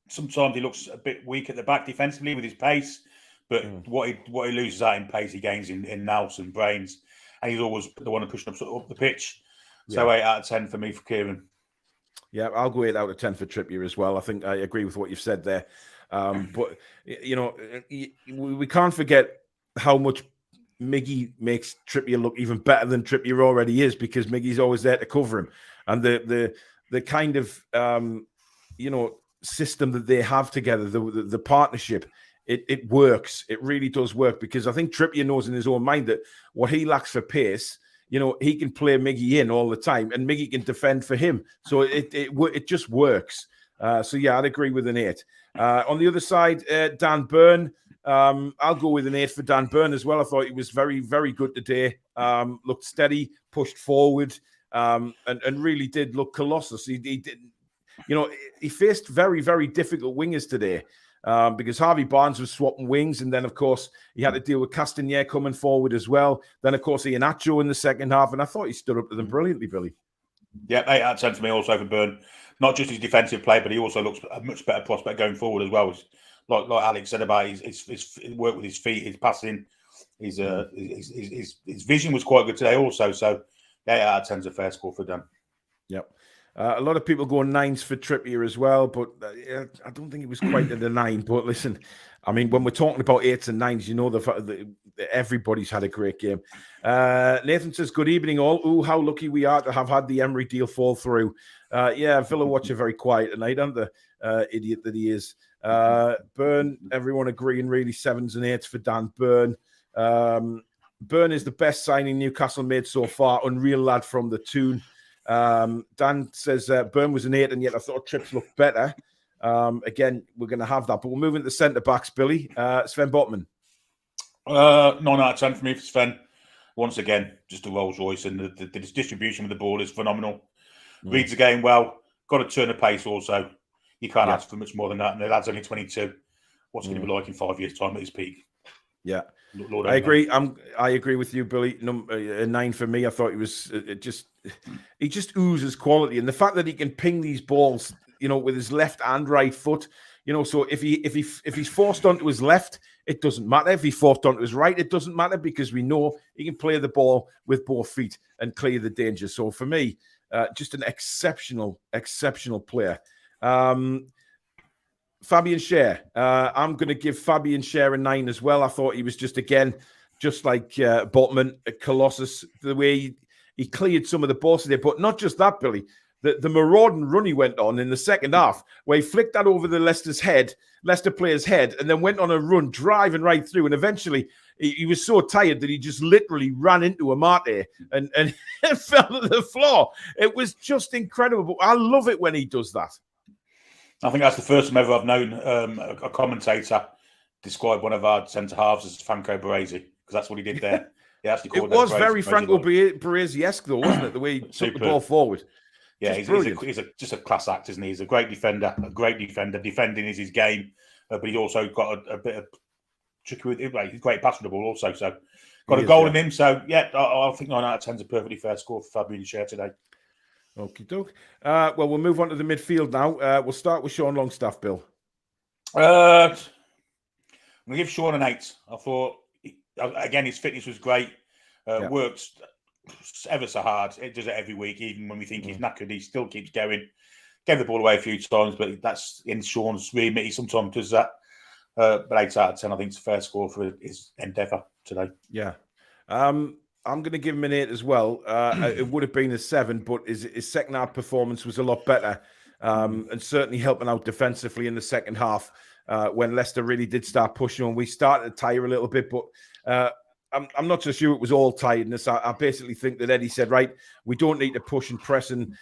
Sometimes he looks a bit weak at the back defensively with his pace, but what he loses out in pace, he gains in nous and brains, and he's always the one pushing up the pitch. So 8 out of 10 for me for Kieran. Yeah, I'll go 8 out of 10 for Trippier as well. I think I agree with what you've said there. But, you know, we can't forget how much Miggy makes Trippier look even better than Trippier already is, because Miggy's always there to cover him. And the kind of, you know, system that they have together, the partnership, it works. It really does work, because I think Trippier knows in his own mind that what he lacks for pace, you know, he can play Miggy in all the time, and Miggy can defend for him. So it just works. So yeah, I'd agree with an 8. On the other side, Dan Burn, I'll go with an 8 for Dan Burn as well. I thought he was very, very good today. Looked steady, pushed forward, and really did look colossus. He did, you know, he faced very, very difficult wingers today. Because Harvey Barnes was swapping wings, and then, of course, he had to deal with Castagnier coming forward as well. Then, of course, Iheanacho in the second half, and I thought he stood up to them brilliantly, Billy. Yeah, 8 out of 10 for me also for Burn. Not just his defensive play, but he also looks a much better prospect going forward as well. Like Alex said about his work with his feet, his passing, his vision was quite good today also. So 8 out of 10 is a fair score for Dan. Yep. A lot of people go 9s for Trippier as well, but I don't think it was quite at the 9. But listen, I mean, when we're talking about 8s and 9s, you know, everybody's had a great game. Nathan says, good evening all. Ooh, how lucky we are to have had the Emery deal fall through. Yeah, Villa watch are very quiet tonight, aren't they? Idiot that he is. Burn, everyone agreeing really 7s and 8s for Dan Burn. Burn is the best signing Newcastle made so far. Unreal lad from the Toon. Dan says Burn was an 8, and yet I thought Trips looked better. Again, we're going to have that, but we'll move into centre backs. Billy, Sven Botman. 9 out of 10 for me for Sven. Once again, just a Rolls Royce, and the distribution of the ball is phenomenal. Reads the game well. Got a turn of pace also. You can't ask for much more than that. And the lad's only 22. What's going to be like in 5 years' time at his peak? Yeah. Lord, I agree. I agree with you, Billy. 9 for me. I thought he was he just oozes quality, and the fact that he can ping these balls, you know, with his left and right foot, you know. So if he's forced onto his left, it doesn't matter. If he's forced onto his right, it doesn't matter, because we know he can play the ball with both feet and clear the danger. So for me, just an exceptional player. Fabian Schär. I'm going to give Fabian Schär a 9 as well. I thought he was just like Botman, a colossus. The way he cleared some of the balls today, but not just that, Billy. The marauding run he went on in the second half, where he flicked that over the Leicester player's head, and then went on a run, driving right through, and eventually he was so tired that he just literally ran into Amate and fell to the floor. It was just incredible. I love it when he does that. I think that's the first time ever I've known a commentator describe one of our centre halves as Franco Baresi, because that's what he did there. It was very Franco Baresi-esque, though, wasn't it? The way he took the ball forward. Yeah, he's just a class act, isn't he? He's a great defender, Defending is his game, but he's also got a bit of tricky with it. He's great passer the ball also. So got a goal in him. So yeah, I think 9 out of 10 is a perfectly fair score for Fabian Schär today. Okie doke. Well, we'll move on to the midfield now. We'll start with Sean Longstaff, Bill. I'm going to give Sean an 8. I thought, again, his fitness was great. Works ever so hard. It does it every week, even when we think he's knackered. He still keeps going. Gave the ball away a few times, but that's in Sean's remit. He sometimes does that. But 8 out of 10, I think, is a fair score for his endeavour today. Yeah. I'm going to give him an 8 as well. It would have been a 7, but his second half performance was a lot better, and certainly helping out defensively in the second half when Leicester really did start pushing on. We started to tire a little bit, but I'm not so sure it was all tiredness. I basically think that Eddie said, right, we don't need to push and press and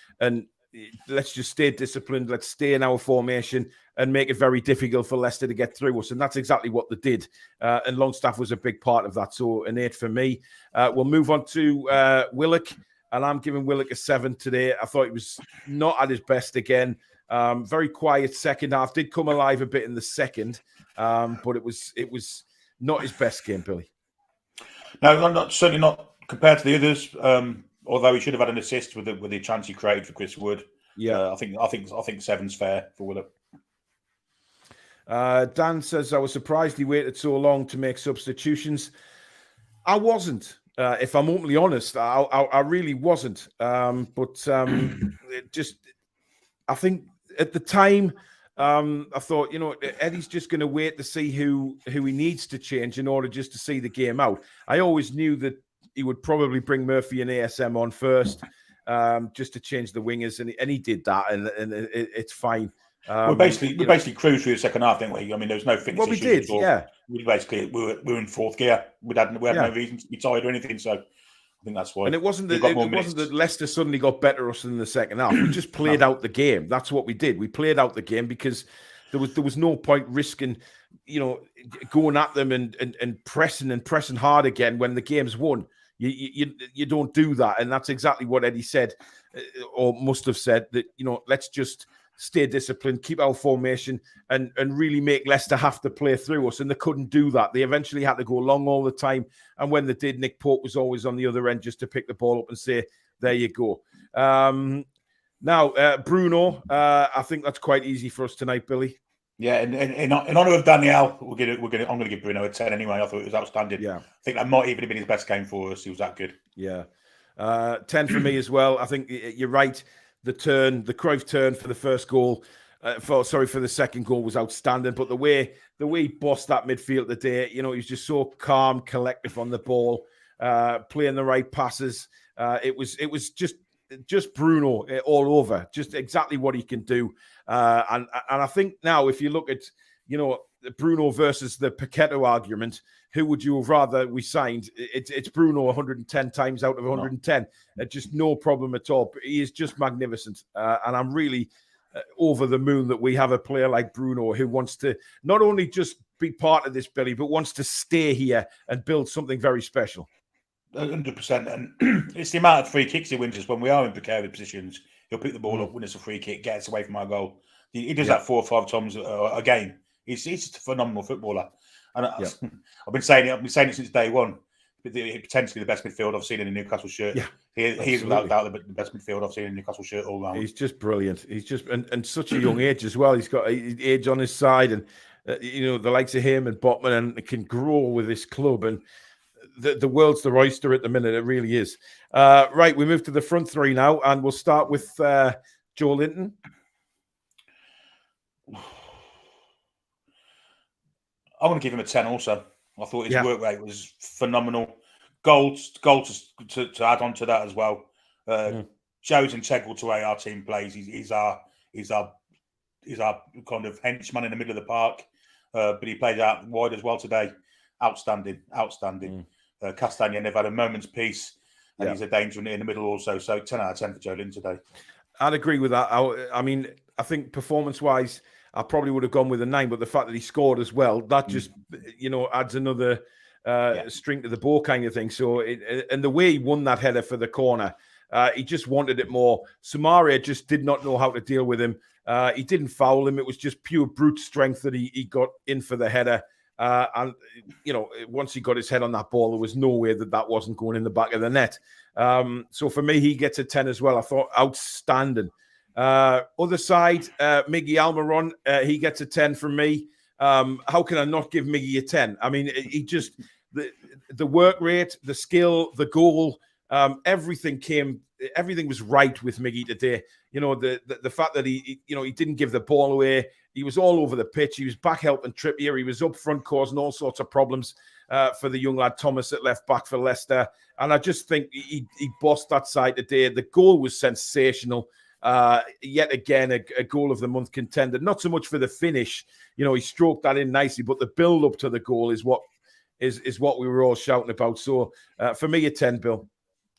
let's just stay disciplined. Let's stay in our formation and make it very difficult for Leicester to get through us. And that's exactly what they did. And Longstaff was a big part of that. So an 8 for me. We'll move on to Willock. And I'm giving Willock a 7 today. I thought he was not at his best again. Very quiet second half. Did come alive a bit in the second. But it was not his best game, Billy. No, certainly not compared to the others. Although he should have had an assist with the chance he created for Chris Wood. Yeah, I think 7's fair for Willock. Dan says, I was surprised he waited so long to make substitutions. I wasn't, if I'm openly honest. I really wasn't. I think at the time, I thought, Eddie's just going to wait to see who he needs to change in order just to see the game out. I always knew that he would probably bring Murphy and ASM on first, just to change the wingers, and he did that, and it's fine. We basically cruised through the second half, didn't we? I mean, there was no fitness well, we issues did, yeah. We were in fourth gear. We had no reason to be tired or anything, so I think that's why. And it wasn't that Leicester suddenly got better us in the second half. We just played out the game. That's what we did. We played out the game because there was no point risking, going at them and pressing hard again when the game's won. You don't do that, and that's exactly what Eddie said, or must have said, that let's just stay disciplined, keep our formation, and really make Leicester have to play through us. And they couldn't do that. They eventually had to go long all the time, and when they did, Nick Pope was always on the other end just to pick the ball up and say, "There you go." Now, Bruno, I think that's quite easy for us tonight, Billy. Yeah, in honour of Danielle, I'm going to give Bruno a 10 anyway. I thought it was outstanding. Yeah, I think that might even have been his best game for us. He was that good. Yeah, 10 for me as well. I think you're right. The Cruyff turn for the first goal, for the second goal was outstanding. But the way he bossed that midfield today, he was just so calm, collective on the ball, playing the right passes. It was just Bruno all over, just exactly what he can do. And I think now, if you look at, Bruno versus the Paquetá argument, who would you have rather we signed? It's Bruno 110 times out of 110. Just no problem at all. He is just magnificent. And I'm really over the moon that we have a player like Bruno who wants to not only just be part of this, Billy, but wants to stay here and build something very special. 100%. And it's the amount of free kicks he wins us when we are in precarious positions. He'll pick the ball up, win us a free kick, get us away from our goal. He does that 4 or 5 times a game. He's just a phenomenal footballer. And I've been saying it since day one. Potentially the best midfield I've seen in a Newcastle shirt. Yeah, he is without doubt the best midfield I've seen in a Newcastle shirt all round. He's just brilliant. He's just and such a young age as well. He's got age on his side, and the likes of him and Botman, and can grow with this club. And the world's the oyster at the minute. It really is. Right, we move to the front three now, and we'll start with Joe Linton. I want to give him a 10 also. I thought his work rate was phenomenal. Goal to add on to that as well. Joe's integral to how our team plays. He's our kind of henchman in the middle of the park. But he played out wide as well today. Outstanding. Castagna never had a moment's peace. And he's a danger in the middle also. So 10 out of 10 for Joe Linton today. I'd agree with that. I mean, I think performance-wise, I probably would have gone with a 9, but the fact that he scored as well, that just, adds another string to the bow kind of thing. So, and the way he won that header for the corner, he just wanted it more. Samaria just did not know how to deal with him. He didn't foul him. It was just pure brute strength that he got in for the header. And, once he got his head on that ball, there was no way that wasn't going in the back of the net. So for me, he gets a 10 as well. I thought outstanding. Other side, Miggy Almiron, he gets a 10 from me. How can I not give Miggy a 10? I mean, the work rate, the skill, the goal, everything was right with Miggy today. You know, the fact that he didn't give the ball away. He was all over the pitch. He was back helping Trippier. He was up front causing all sorts of problems for the young lad Thomas at left back for Leicester. And I just think he bossed that side today. The goal was sensational. Yet again, a goal of the month contender. Not so much for the finish. You know, he stroked that in nicely, but the build up to the goal is what we were all shouting about. So for me, a 10, Bill.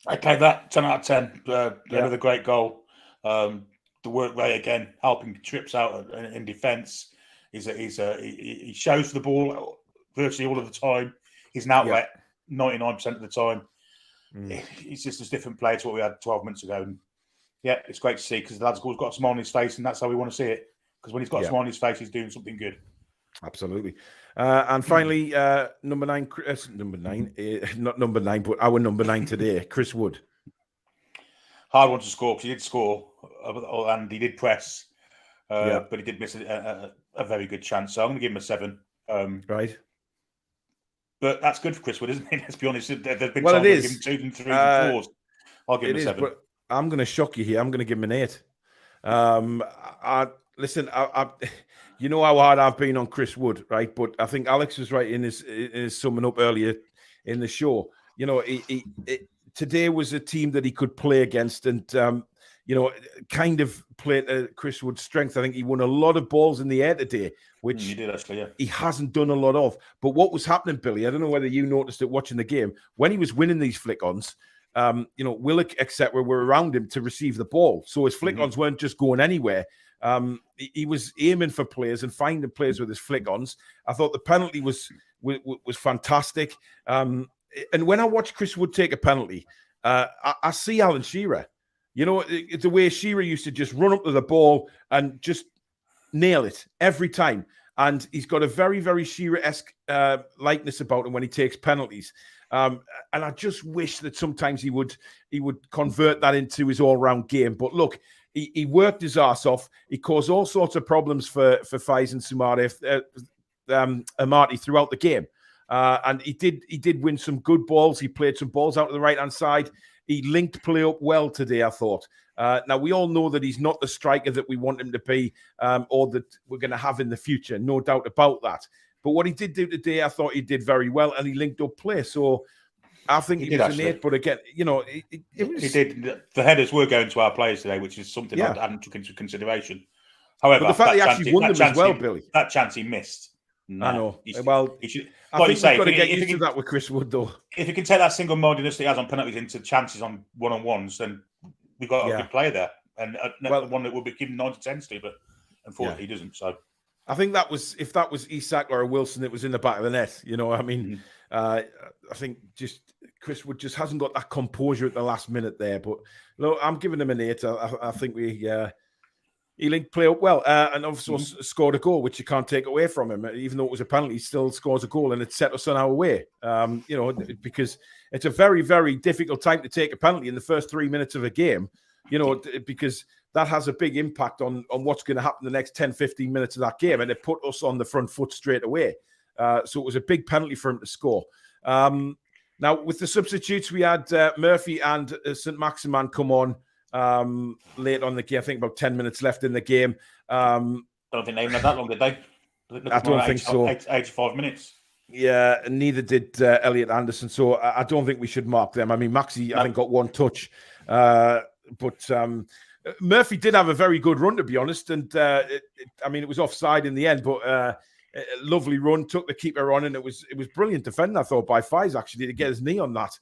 I take that 10 out of 10. Another great goal. The work rate again, helping trips out in defence. He shows the ball virtually all of the time. He's an outlet 99% of the time. He's just a different player to what we had 12 months ago. And yeah, it's great to see because the lad's got a smile on his face, and that's how we want to see it. Because when he's got a smile on his face, he's doing something good. Absolutely. And finally, number 9, not number 9, but our number 9 today, Chris Wood. Hard one to score because he did score and he did press, but he did miss a very good chance. So I'm going to give him a 7. Right. But that's good for Chris Wood, isn't it? Let's be honest. There's been well, times it is. Give him 2s and 3s and 4s. I'll give him a 7. But I'm going to shock you here. I'm going to give him an 8. Listen, you know how hard I've been on Chris Wood, right? But I think Alex was right in his summing up earlier in the show. You know, today was a team that he could play against and, kind of played Chris Wood's strength. I think he won a lot of balls in the air today, which he did actually, yeah. He hasn't done a lot of. But what was happening, Billy, I don't know whether you noticed it watching the game, when he was winning these flick-ons, Willock, etc., were around him to receive the ball. So his flick-ons weren't just going anywhere. He was aiming for players and finding players with his flick-ons. I thought the penalty was fantastic. And when I watch Chris Wood take a penalty, I see Alan Shearer. You know, it's the way Shearer used to just run up to the ball and just nail it every time. And he's got a very, very Shearer-esque likeness about him when he takes penalties. And I just wish that sometimes he would convert that into his all-round game. But look, he worked his ass off. He caused all sorts of problems for Faiz and Amati throughout the game. And he did win some good balls. He played some balls out to the right-hand side. He linked play up well today, I thought. Now, we all know that he's not the striker that we want him to be or that we're going to have in the future. No doubt about that. But what he did do today, I thought he did very well, and he linked up play. So I think he was an 8. But again, it was... He did. The headers were going to our players today, which is something I hadn't took into consideration. However, but the fact he actually won them as well, Billy. That chance he missed. No. I know. He should, I think we've got to get used to that with Chris Wood, though. If you can take that single-mindedness that he has on penalties into chances on one-on-ones, then we've got a good player there. And one that would be given 9-10s to, but unfortunately he doesn't. So I think if that was Isak or a Wilson, it was in the back of the net. You know, I mean, I think just Chris Wood just hasn't got that composure at the last minute there. But look, I'm giving him an 8. I think he linked play up well and also scored a goal, which you can't take away from him. Even though it was a penalty, he still scores a goal and it set us on our way. Because it's a very, very difficult time to take a penalty in the first 3 minutes of a game, because that has a big impact on what's going to happen the next 10, 15 minutes of that game. And it put us on the front foot straight away. So it was a big penalty for him to score. Now, with the substitutes, we had Murphy and St. Maximin come on late on the game. I think about 10 minutes left in the game. I don't think they even had that long, did they? I don't think so. 85 minutes. Yeah, and neither did Elliot Anderson. So I don't think we should mark them. I mean, Maxi, I think, got one touch. But Murphy did have a very good run, to be honest. And it was offside in the end, but a lovely run, took the keeper on, and it was brilliant defending, I thought, by Faiz, actually, to get his knee on that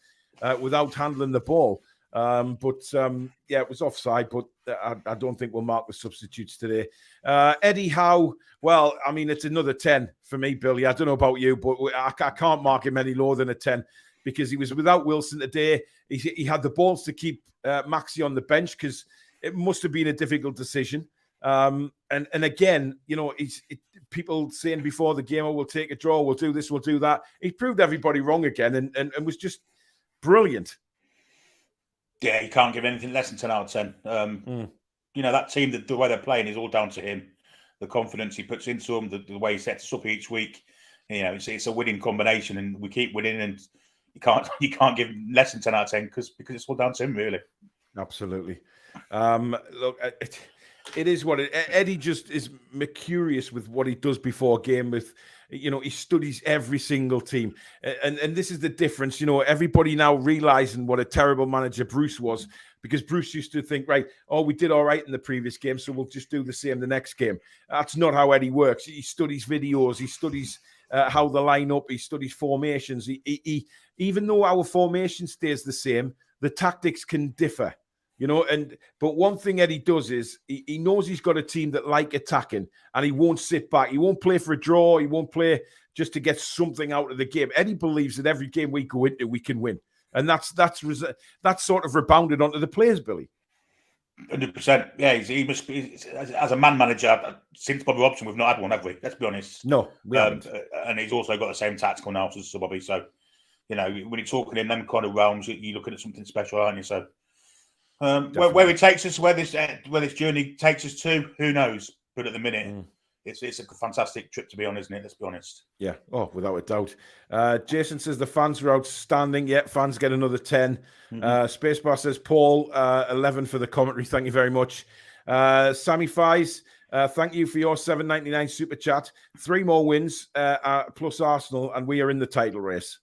without handling the ball. It was offside, but I don't think we'll mark the substitutes today. Eddie Howe, well, I mean, it's another 10 for me, Billy. I don't know about you, but I can't mark him any lower than a 10 because he was without Wilson today. He had the balls to keep Maxi on the bench because it must have been a difficult decision. And again, people saying before the game, we'll take a draw, we'll do this, we'll do that. He proved everybody wrong again and was just brilliant. Yeah, you can't give anything less than 10 out of 10. That team, the way they're playing is all down to him. The confidence he puts into them, the way he sets us up each week. You know, it's a winning combination, and we keep winning, and you can't give less than 10 out of 10 because it's all down to him, really. Absolutely. Look, it is what Eddie just is mercurious with what he does before a game. With, you know, he studies every single team, and this is the difference. You know, everybody now realizing what a terrible manager Bruce was, because Bruce used to think, right, oh, we did all right in the previous game, so we'll just do the same the next game. That's not how Eddie works. He studies videos. He studies how they line up. He studies formations. He even though our formation stays the same, the tactics can differ. You know, but one thing Eddie does is he knows he's got a team that like attacking, and he won't sit back. He won't play for a draw. He won't play just to get something out of the game. Eddie believes that every game we go into, we can win, and that's sort of rebounded onto the players, Billy. 100%. Yeah, he must be, as a man manager, since Bobby Robson, we've not had one, have we? Let's be honest. No, we haven't. And he's also got the same tactical analysis as Sir Bobby. So, you know, when you're talking in them kind of realms, you're looking at something special, aren't you? So, where it takes us, where this journey takes us to, who knows? But at the minute, it's a fantastic trip to be on, isn't it? Let's be honest. Yeah. Oh, without a doubt. Jason says the fans are outstanding. Yep, fans get another 10. Spacebar says Paul 11 for the commentary. Thank you very much. Sammy Fies, thank you for your $7.99 super chat. 3 more wins plus Arsenal, and we are in the title race.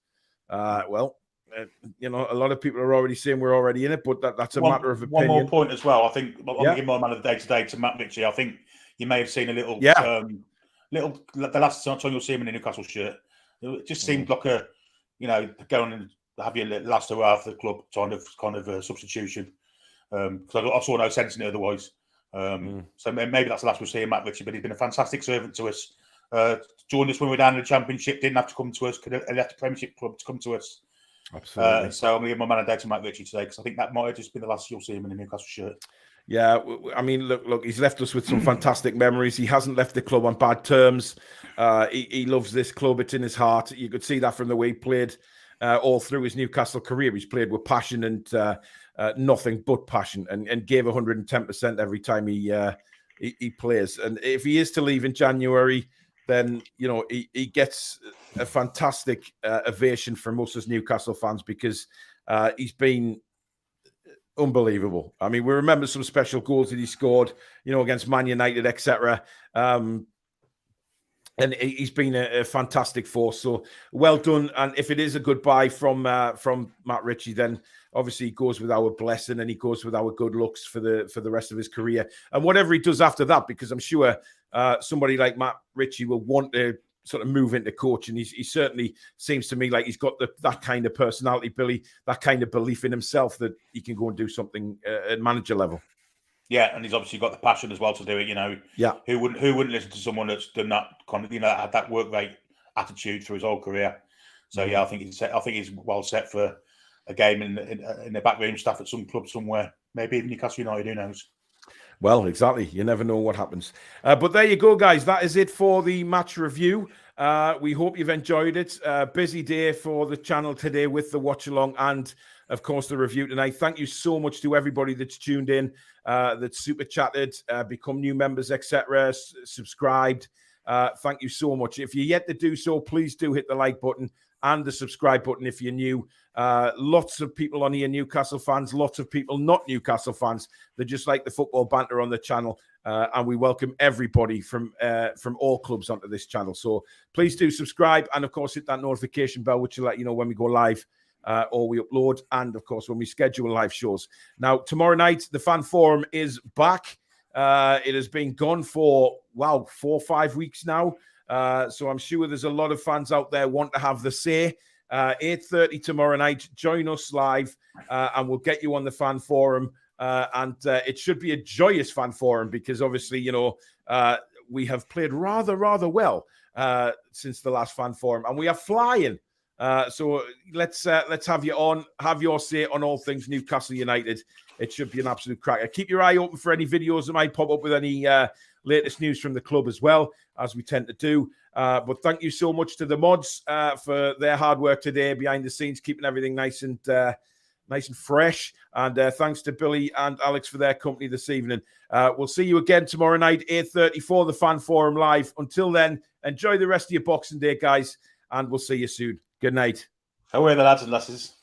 You know, a lot of people are already saying we're already in it, but that's a matter of opinion. One more point as well. I think I'm going to give my man of the day today to Matt Ritchie. I think you may have seen a little, the last time you'll see him in a Newcastle shirt. It just seemed like a, you know, going and have your last hurrah for the club kind of a substitution. Because I saw no sense in it otherwise. So maybe that's the last we'll see Matt Ritchie, but he's been a fantastic servant to us. Joined us when we were down in the Championship, didn't have to come to us, could have left the Premiership club to come to us. Absolutely. So I'm going to give my man a day to Matt Ritchie today, because I think that might have just been the last you'll see him in a Newcastle shirt. Yeah, I mean, look, he's left us with some fantastic memories. He hasn't left the club on bad terms. He loves this club. It's in his heart. You could see that from the way he played all through his Newcastle career. He's played with passion and nothing but passion, and gave 110% every time he plays. And if he is to leave in January, then, you know, he gets a fantastic ovation from us as Newcastle fans, because he's been unbelievable. I mean, we remember some special goals that he scored, you know, against Man United, etc. And he's been a fantastic force. So well done. And if it is a goodbye from Matt Ritchie, then obviously he goes with our blessing, and he goes with our good looks for the rest of his career. And whatever he does after that, because I'm sure somebody like Matt Ritchie will want to sort of move into coaching. He certainly seems to me like he's got that kind of personality, Billy, that kind of belief in himself that he can go and do something at manager level. Yeah, and he's obviously got the passion as well to do it. You know, who wouldn't listen to someone that's done that kind of, you know, had that work rate attitude through his whole career. So yeah, I think he's well set for a game in the backroom staff at some club somewhere, maybe even Newcastle United. Who knows? Well, exactly. You never know what happens. But there you go, guys. That is it for the match review. We hope you've enjoyed it. Busy day for the channel today with the watch along and, of course, the review tonight. Thank you so much to everybody that's tuned in, that's super chatted, become new members, etc., subscribed. Thank you so much. If you're yet to do so, please do hit the like button and the subscribe button if you're new. Lots of people on here, Newcastle fans, lots of people not Newcastle fans. They just like the football banter on the channel, and we welcome everybody from all clubs onto this channel. So please do subscribe, and of course hit that notification bell, which will let you know when we go live or we upload, and of course when we schedule live shows. Now tomorrow night the fan forum is back. It has been gone for 4 or 5 weeks now. So I'm sure there's a lot of fans out there want to have the say. 8:30 tomorrow night. Join us live, and we'll get you on the fan forum. And it should be a joyous fan forum, because obviously, you know, we have played rather well since the last fan forum, and we are flying. So let's have you on, have your say on all things Newcastle United. It should be an absolute cracker. Keep your eye open for any videos that might pop up with any latest news from the club as well, as we tend to do. But thank you so much to the mods for their hard work today behind the scenes, keeping everything nice and nice and fresh. And thanks to Billy and Alex for their company this evening. We'll see you again tomorrow night, 8:30 for the Fan Forum Live. Until then, enjoy the rest of your Boxing Day, guys, and we'll see you soon. Good night. Away the lads and lasses.